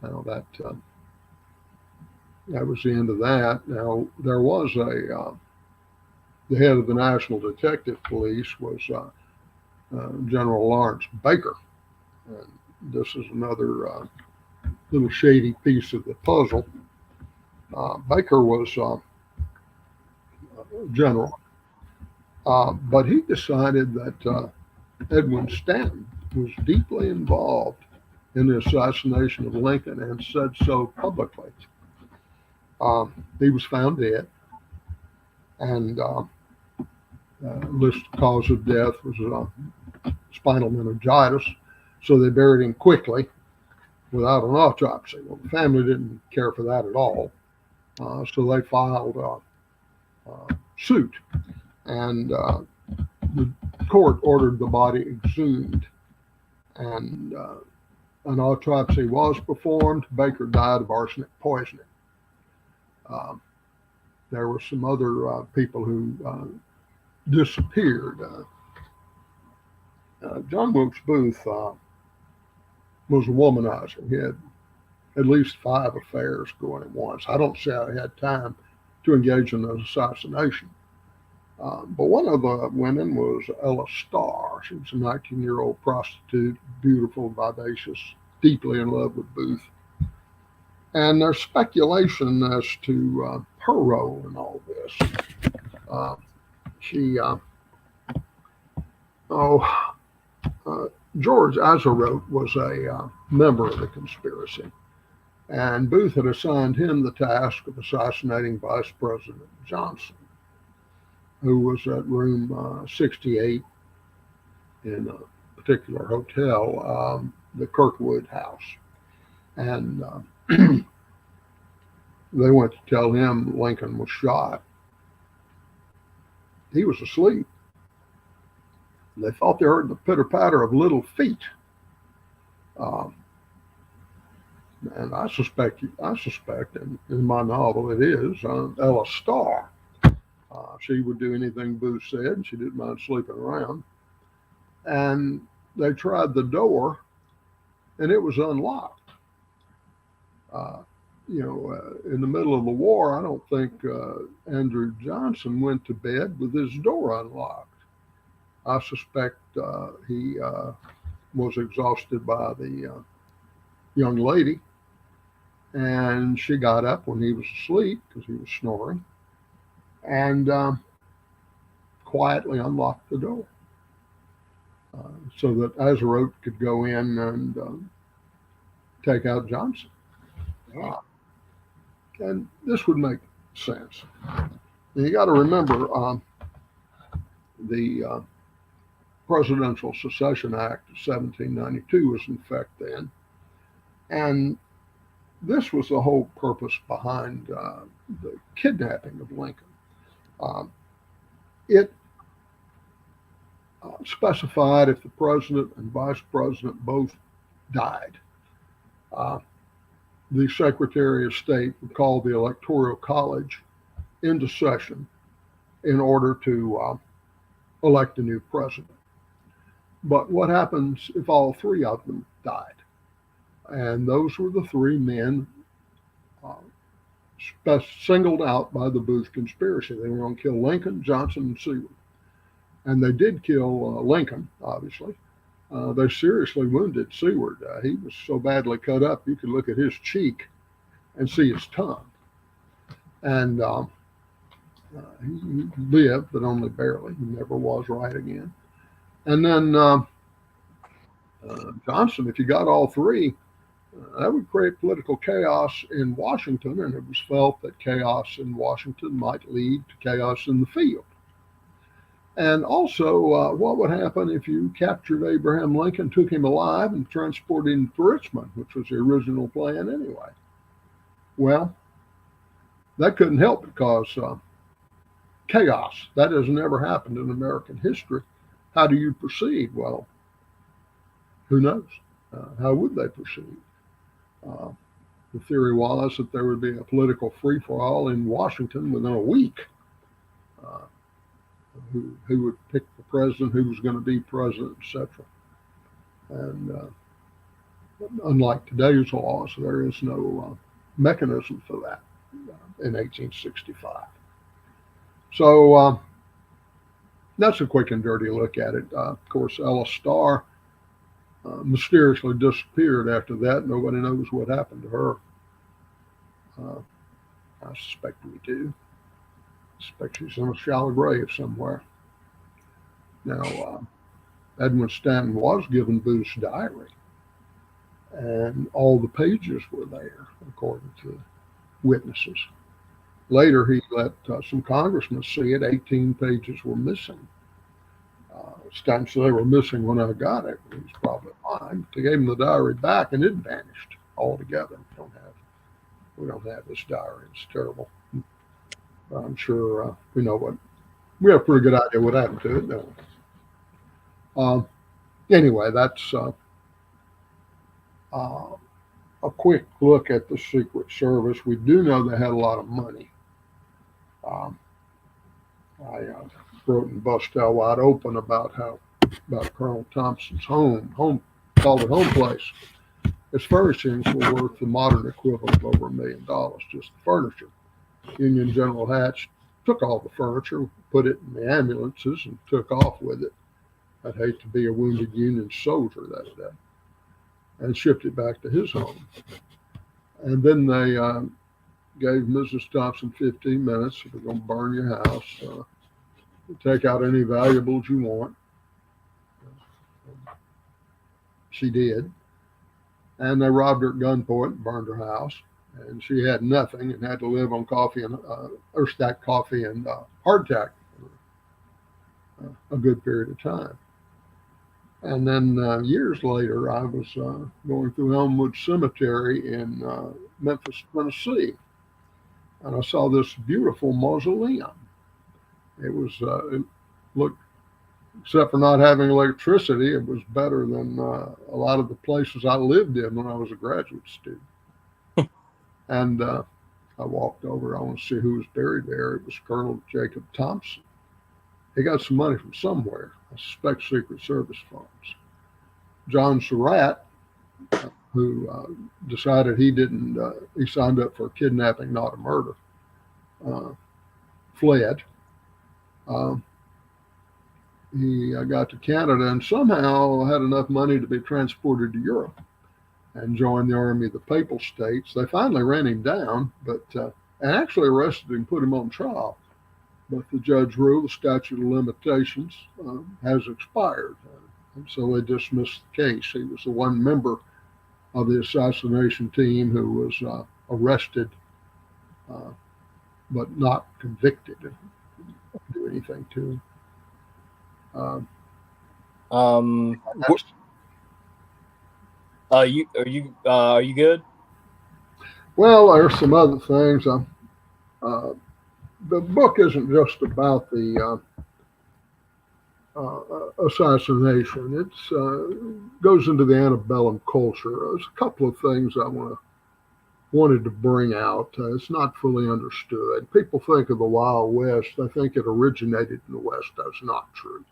that was the end of that. Now, there was the head of the National Detective Police was General Lawrence Baker. And this is another little shady piece of the puzzle. Baker was general, but he decided that Edwin Stanton was deeply involved in the assassination of Lincoln, and said so publicly. He was found dead, and listed cause of death was spinal meningitis, so they buried him quickly without an autopsy. Well, the family didn't care for that at all, so they filed a suit, and the court ordered the body exhumed, and an autopsy was performed. Baker died of arsenic poisoning. There were some other people who disappeared. John Wilkes Booth was a womanizer. He had at least 5 affairs going at once. I don't see how he had time to engage in an assassination. But one of the women was Ella Starr. She was a 19-year-old prostitute, beautiful, vivacious, deeply in love with Booth. And there's speculation as to her role in all this. George Azarote was a member of the conspiracy, and Booth had assigned him the task of assassinating Vice President Johnson, who was at room 68 in a particular hotel, the Kirkwood House. And they went to tell him Lincoln was shot. He was asleep. They thought they heard the pitter-patter of little feet. And I suspect, and in my novel it is, Ella Starr. She would do anything Booth said. She didn't mind sleeping around. And they tried the door, and it was unlocked. In the middle of the war, I don't think Andrew Johnson went to bed with his door unlocked. I suspect he was exhausted by the young lady, and she got up when he was asleep because he was snoring, and quietly unlocked the door so that Azeroth could go in and take out Johnson. And this would make sense. And you got to remember the Presidential Succession Act of 1792 was in effect then. And this was the whole purpose behind the kidnapping of Lincoln. It specified if the president and vice president both died, the Secretary of State would call the Electoral College into session in order to elect a new president. But what happens if all three of them died? And those were the three men singled out by the Booth conspiracy. They were going to kill Lincoln, Johnson, and Seward. And they did kill Lincoln, obviously. They seriously wounded Seward. He was so badly cut up, you could look at his cheek and see his tongue. And he lived, but only barely. He never was right again. And then Johnson, if you got all three, that would create political chaos in Washington, and it was felt that chaos in Washington might lead to chaos in the field. And also, what would happen if you captured Abraham Lincoln, took him alive, and transported him to Richmond, which was the original plan anyway? Well, that couldn't help but cause chaos. That has never happened in American history. How do you proceed? Well, who knows? How would they proceed? The theory was that there would be a political free-for-all in Washington within a week. Who would pick the president, who was going to be president, etc. And unlike today's laws, there is no mechanism for that in 1865. So that's a quick and dirty look at it. Of course, Ella Starr mysteriously disappeared after that. Nobody knows what happened to her. I suspect we do. I suspect she's in a shallow grave somewhere. Now, Edwin Stanton was given Booth's diary, and all the pages were there, according to witnesses. Later, he let some congressmen see it. 18 pages were missing. Stanton said they were missing when I got it. It was probably mine. They gave him the diary back, and it vanished altogether. We don't have this diary. It's terrible. I'm sure we have a pretty good idea what happened to it, don't we? Anyway, that's a quick look at the Secret Service. We do know they had a lot of money. I wrote in Bustel Wide Open about Colonel Thompson's home, called it home place. His furnishings were worth the modern equivalent of over $1 million, just the furniture. Union General Hatch took all the furniture, put it in the ambulances, and took off with it. I'd hate to be a wounded Union soldier that day. And shipped it back to his home. And then they gave Mrs. Thompson 15 minutes. If we're going to burn your house, take out any valuables you want. She did. And they robbed her at gunpoint and burned her house. And she had nothing and had to live on coffee and Erstat coffee and hardtack for a good period of time. And then years later, I was going through Elmwood Cemetery in Memphis, Tennessee, and I saw this beautiful mausoleum. It looked, except for not having electricity, it was better than a lot of the places I lived in when I was a graduate student. And I walked over. I want to see who was buried there. It was Colonel Jacob Thompson. He got some money from somewhere. I suspect Secret Service funds. John Surratt, who decided he signed up for kidnapping, not a murder, fled. He got to Canada and somehow had enough money to be transported to Europe and joined the Army of the Papal States. They finally ran him down, and actually arrested him, put him on trial. but the judge ruled the statute of limitations has expired. And so they dismissed the case. He was the one member of the assassination team who was arrested, but not convicted. Didn't do anything to him. Are you good? Well, there's some other things. The book isn't just about the assassination. It goes into the antebellum culture. There's a couple of things I wanted to bring out. It's not fully understood. People think of the Wild West. I think it originated in the West. That's not true.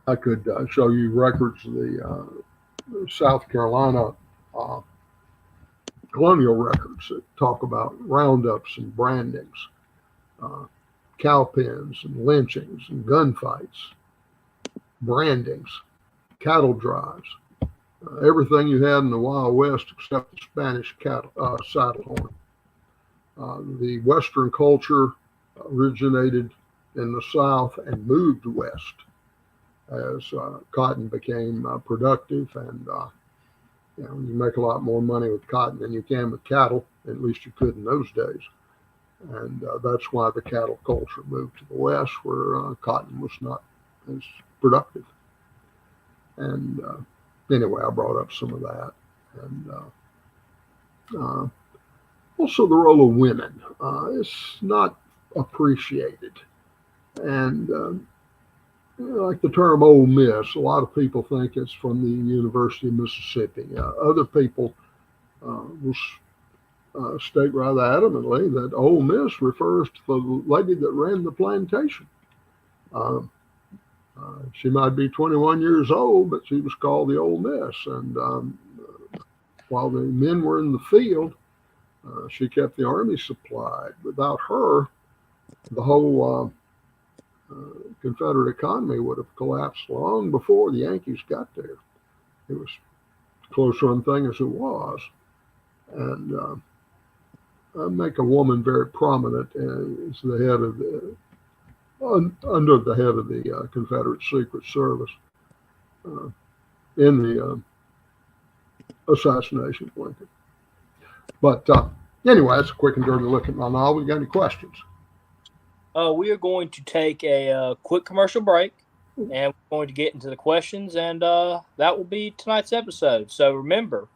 I could show you records of the South Carolina colonial records that talk about roundups and brandings, cow pens and lynchings and gunfights, brandings, cattle drives, everything you had in the Wild West except the Spanish saddle horn. The Western culture originated in the South and moved west as cotton became productive, and you make a lot more money with cotton than you can with cattle. At least you could in those days. And that's why the cattle culture moved to the West, where cotton was not as productive. And anyway, I brought up some of that. And also the role of women is not appreciated. And like the term Ole Miss, a lot of people think it's from the University of Mississippi. Other people will state rather adamantly that Ole Miss refers to the lady that ran the plantation. She might be 21 years old, but she was called the Ole Miss. And while the men were in the field, she kept the army supplied. Without her, the whole Confederate economy would have collapsed long before the Yankees got there. It was a close run thing as it was. And make a woman very prominent as the head of the, under the head of the Confederate Secret Service in the assassination of Lincoln. But anyway, that's a quick and dirty look at my novel. You got any questions? We are going to take a quick commercial break, and we're going to get into the questions, and that will be tonight's episode. So remember,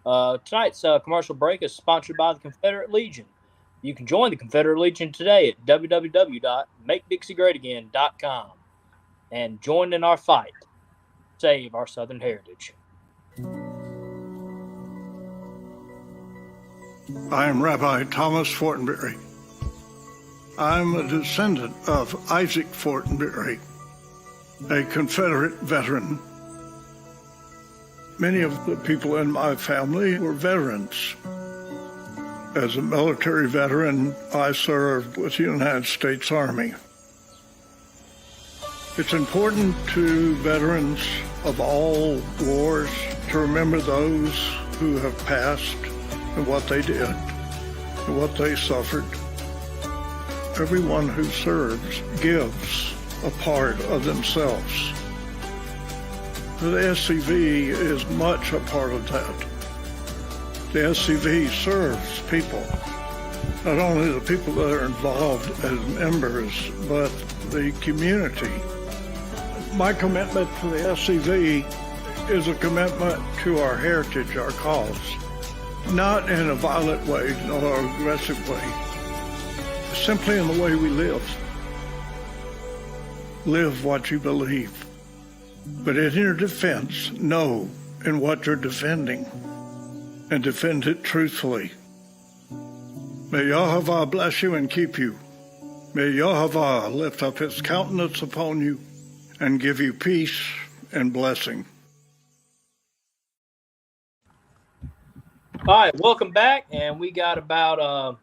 tonight's commercial break is sponsored by the Confederate Legion. You can join the Confederate Legion today at www.makeDixieGreatAgain.com and join in our fight to save our Southern heritage. I am Rabbi Thomas Fortenberry. I'm a descendant of Isaac Fortenberry, a Confederate veteran. Many of the people in my family were veterans. As a military veteran, I served with the United States Army. It's important to veterans of all wars to remember those who have passed and what they did and what they suffered. Everyone who serves gives a part of themselves. The SCV is much a part of that. The SCV serves people, not only the people that are involved as members, but the community. My commitment to the SCV is a commitment to our heritage, our cause, not in a violent way nor aggressive way, simply in the way we live. Live what you believe. But in your defense, know in what you're defending and defend it truthfully. May Yahovah bless you and keep you. May Yahovah lift up his countenance upon you and give you peace and blessing. All right, welcome back, and we got about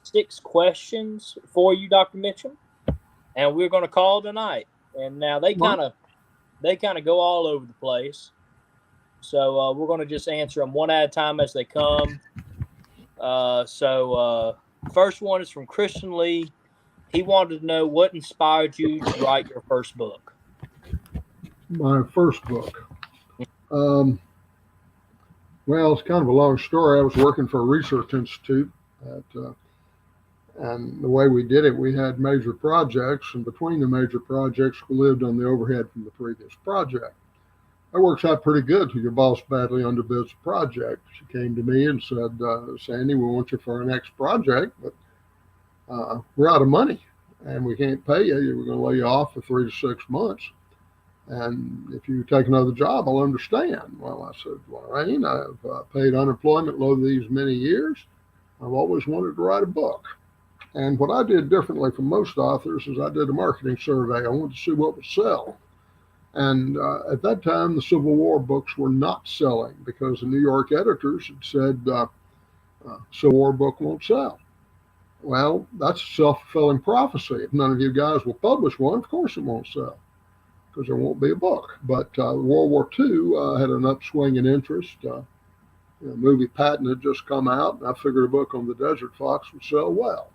6 questions for you, Dr. Mitcham, and we're going to call tonight. And now they kind of go all over the place, so we're going to just answer them one at a time as they come. So First one is from Christian Lee. He wanted to know what inspired you to write your first book. My first book. Well, it's kind of a long story. I was working for a research institute, and the way we did it, we had major projects, and between the major projects, we lived on the overhead from the previous project. That works out pretty good till your boss badly underbids a project. She came to me and said, Sandy, we want you for our next project, but we're out of money, and we can't pay you. We're going to lay you off for 3 to 6 months. And if you take another job, I'll understand. Well, I said, Lorraine, I've paid unemployment low these many years. I've always wanted to write a book. And what I did differently from most authors is I did a marketing survey. I wanted to see what would sell. And at that time, the Civil War books were not selling because the New York editors had said, Civil War book won't sell. Well, that's a self-fulfilling prophecy. If none of you guys will publish one, of course it won't sell, because there won't be a book. But World War II had an upswing in interest. The movie Patton had just come out, and I figured a book on the Desert Fox would sell well.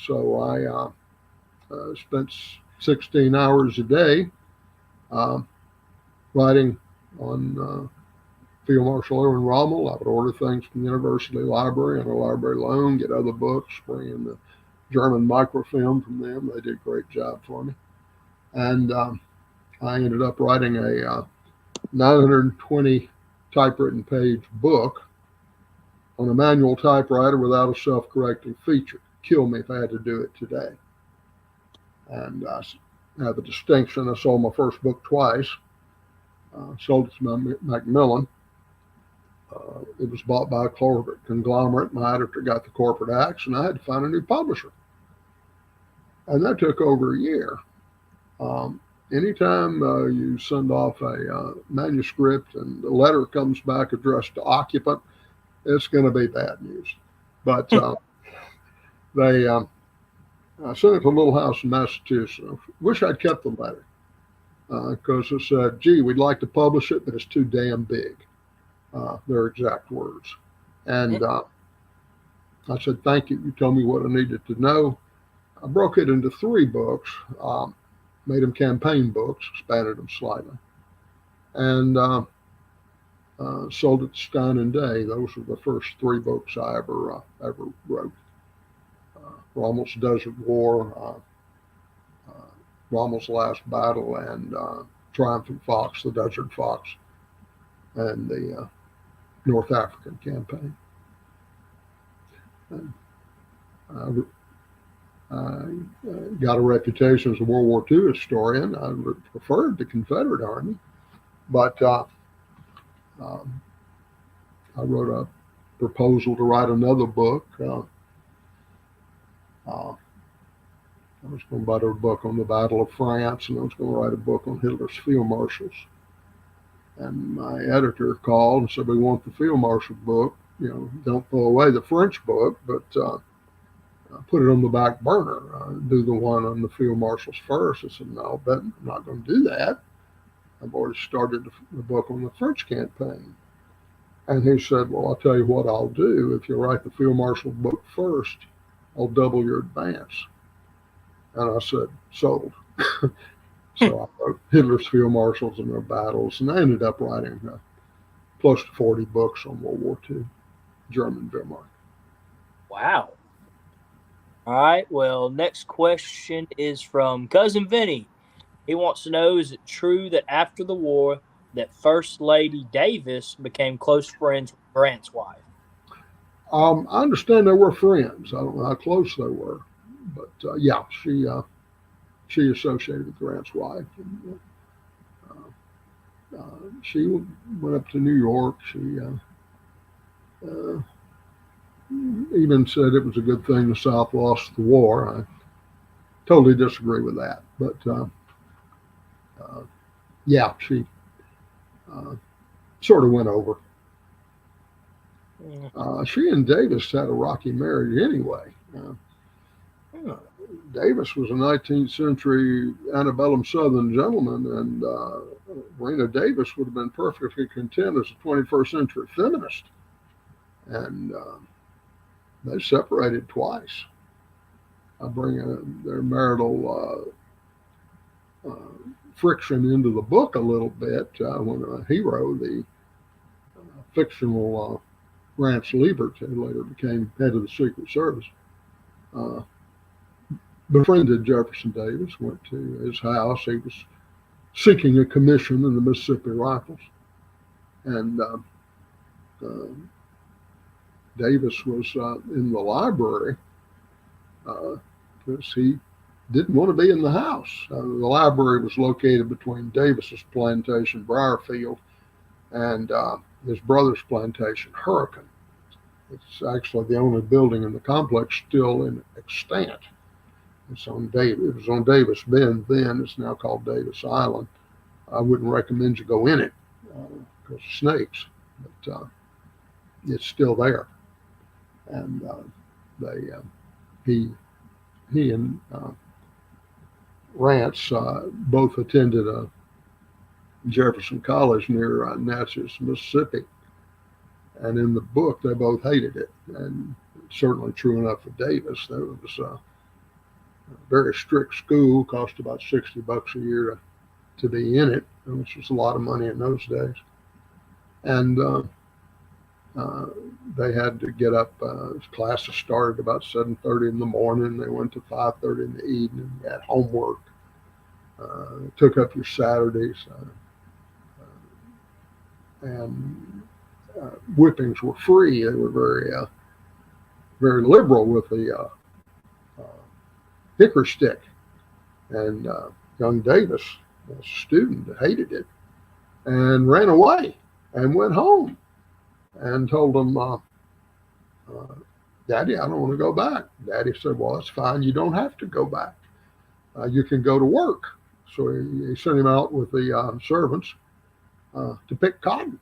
So I spent 16 hours a day writing on Field Marshal Erwin Rommel. I would order things from the university library and a library loan, get other books, bring in the German microfilm from them. They did a great job for me. And I ended up writing a 920 typewritten page book on a manual typewriter without a self-correcting feature. Kill me if I had to do it today. And I have a distinction. I sold my first book twice. Sold it to Macmillan. It was bought by a corporate conglomerate. My editor got the corporate axe, and I had to find a new publisher. And that took over a year. Anytime you send off a manuscript and the letter comes back addressed to occupant, it's going to be bad news. But they sent it to a little house in Massachusetts. I wish I'd kept the letter because it said, gee, we'd like to publish it, but it's too damn big. Their exact words. And I said, thank you. You told me what I needed to know. I broke it into 3 books. Made them campaign books, expanded them slightly, and sold it to Stein and Day. Those were the first 3 books I ever wrote. Rommel's Desert War, Rommel's Last Battle, and Triumphant Fox, the Desert Fox, and the North African campaign. And I got a reputation as a World War II historian. I preferred the Confederate Army, but I wrote a proposal to write another book. I was going to write a book on the Battle of France, and I was going to write a book on Hitler's field marshals. And my editor called and said, we want the field marshal book. Don't throw away the French book, but put it on the back burner. Do the one on the field marshals first. I said, no, but I'm not going to do that. I've already started the book on the French campaign. And he said, well, I'll tell you what I'll do. If you write the field marshal book first, I'll double your advance. And I said, sold. So I wrote Hitler's field marshals and their battles, and I ended up writing close to 40 books on World War II, German Wehrmacht. Wow. All right. Well, next question is from Cousin Vinny. He wants to know, is it true that after the war that First Lady Davis became close friends with Grant's wife? I understand they were friends. I don't know how close they were, but yeah, she associated with Grant's wife. And, she went up to New York. She even said it was a good thing the South lost the war. I totally disagree with that, but yeah, she sort of went over. She and Davis had a rocky marriage anyway. Davis was a 19th century antebellum Southern gentleman, and Rena Davis would have been perfectly content as a 21st century feminist. And they separated twice. I bring their marital friction into the book a little bit when a hero, the fictional Rance Liebert, who later became head of the Secret Service, befriended Jefferson Davis, went to his house. He was seeking a commission in the Mississippi Rifles. And Davis was in the library because he didn't want to be in the house. The library was located between Davis's plantation, Briarfield, and his brother's plantation, Hurricane. It's actually the only building in the complex still in extant. It's on Davis. It was on Davis Bend then. It's now called Davis Island. I wouldn't recommend you go in it because of snakes, but it's still there. And he and Rance both attended Jefferson College near Natchez, Mississippi. And in the book, they both hated it. And it's certainly true enough for Davis. There was a very strict school, cost about $60 a year to be in it, which was a lot of money in those days. And they had to get up. Classes started about 7:30 in the morning. They went to 5:30 in the evening. You had homework. Took up your Saturdays. And whippings were free. They were very liberal with the hickory stick. And young Davis, a student, hated it and ran away and went home and told him, Daddy, I don't want to go back. Daddy said, well, it's fine. You don't have to go back. You can go to work. So he sent him out with the servants to pick cotton,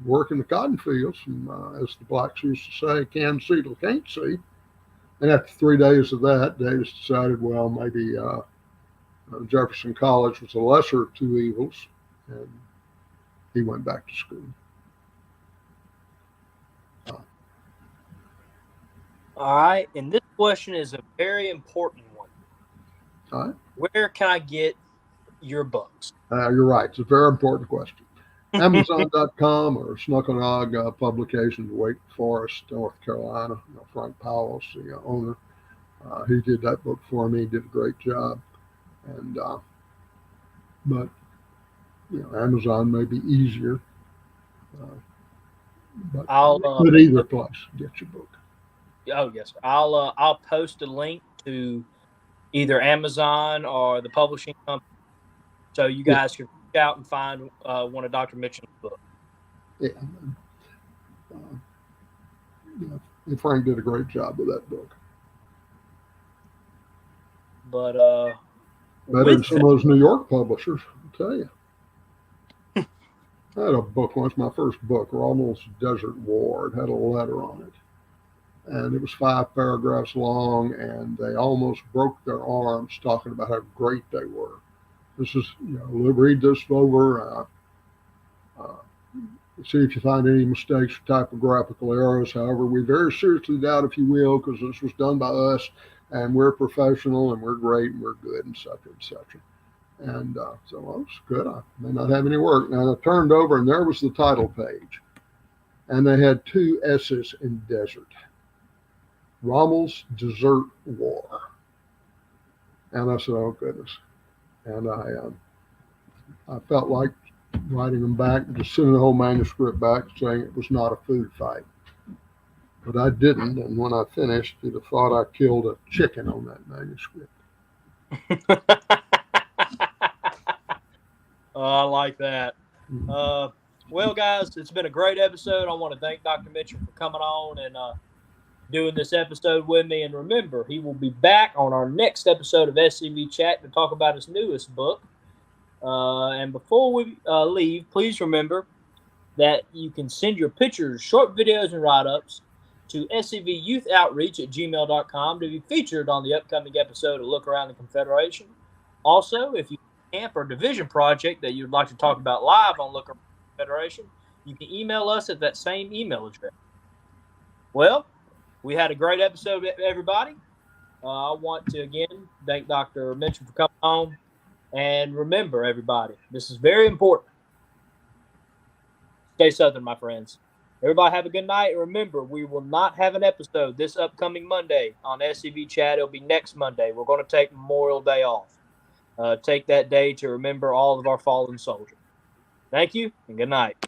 work in the cotton fields. And, as the blacks used to say, can see till can't see. And after 3 days of that, Davis decided, well, maybe Jefferson College was the lesser of two evils, and he went back to school. All right, and this question is a very important one. All right. Where can I get your books? You're right. It's a very important question. Amazon.com or Snuckanog Publications, Wake Forest, North Carolina. Frank Powell's the owner. He did that book for me. He did a great job. And but Amazon may be easier. But either place, get your book. Oh yes, I'll post a link to either Amazon or the publishing company, so you guys can reach out and find one of Dr. Mitcham's books. Yeah, Frank did a great job with that book. But better than some of those New York publishers, I'll tell you. I had a book once, my first book, Rommel's Desert War. It had a letter on it. And it was 5 paragraphs long, and they almost broke their arms talking about how great they were. This is, read this over, see if you find any mistakes or typographical errors. However, we very seriously doubt if you will, because this was done by us, and we're professional, and we're great, and we're good, and such and such. And so, well, it's good. I may not have any work. Now, I turned over, and there was the title page. And they had 2 S's in desert. Rommel's Desert War. And I said, oh, goodness. And I felt like writing them back, just sending the whole manuscript back, saying it was not a food fight. But I didn't. And when I finished, you'd have thought I killed a chicken on that manuscript. I like that. Well, guys, it's been a great episode. I want to thank Dr. Mitcham for coming on and doing this episode with me. And remember, he will be back on our next episode of SCV Chat to talk about his newest book. And before we leave, please remember that you can send your pictures, short videos, and write-ups to scvyouthoutreach@gmail.com to be featured on the upcoming episode of Look Around the Confederation. Also, if you camp or division project that you'd like to talk about live on Look Around the Confederation, you can email us at that same email address. Well, We had a great episode, everybody. I want to again thank Dr. Mitcham for coming home. And remember, everybody, this is very important. Stay Southern, my friends. Everybody have a good night. And remember, we will not have an episode this upcoming Monday on SCV Chat. It'll be next Monday. We're going to take Memorial Day off. Take that day to remember all of our fallen soldiers. Thank you and good night.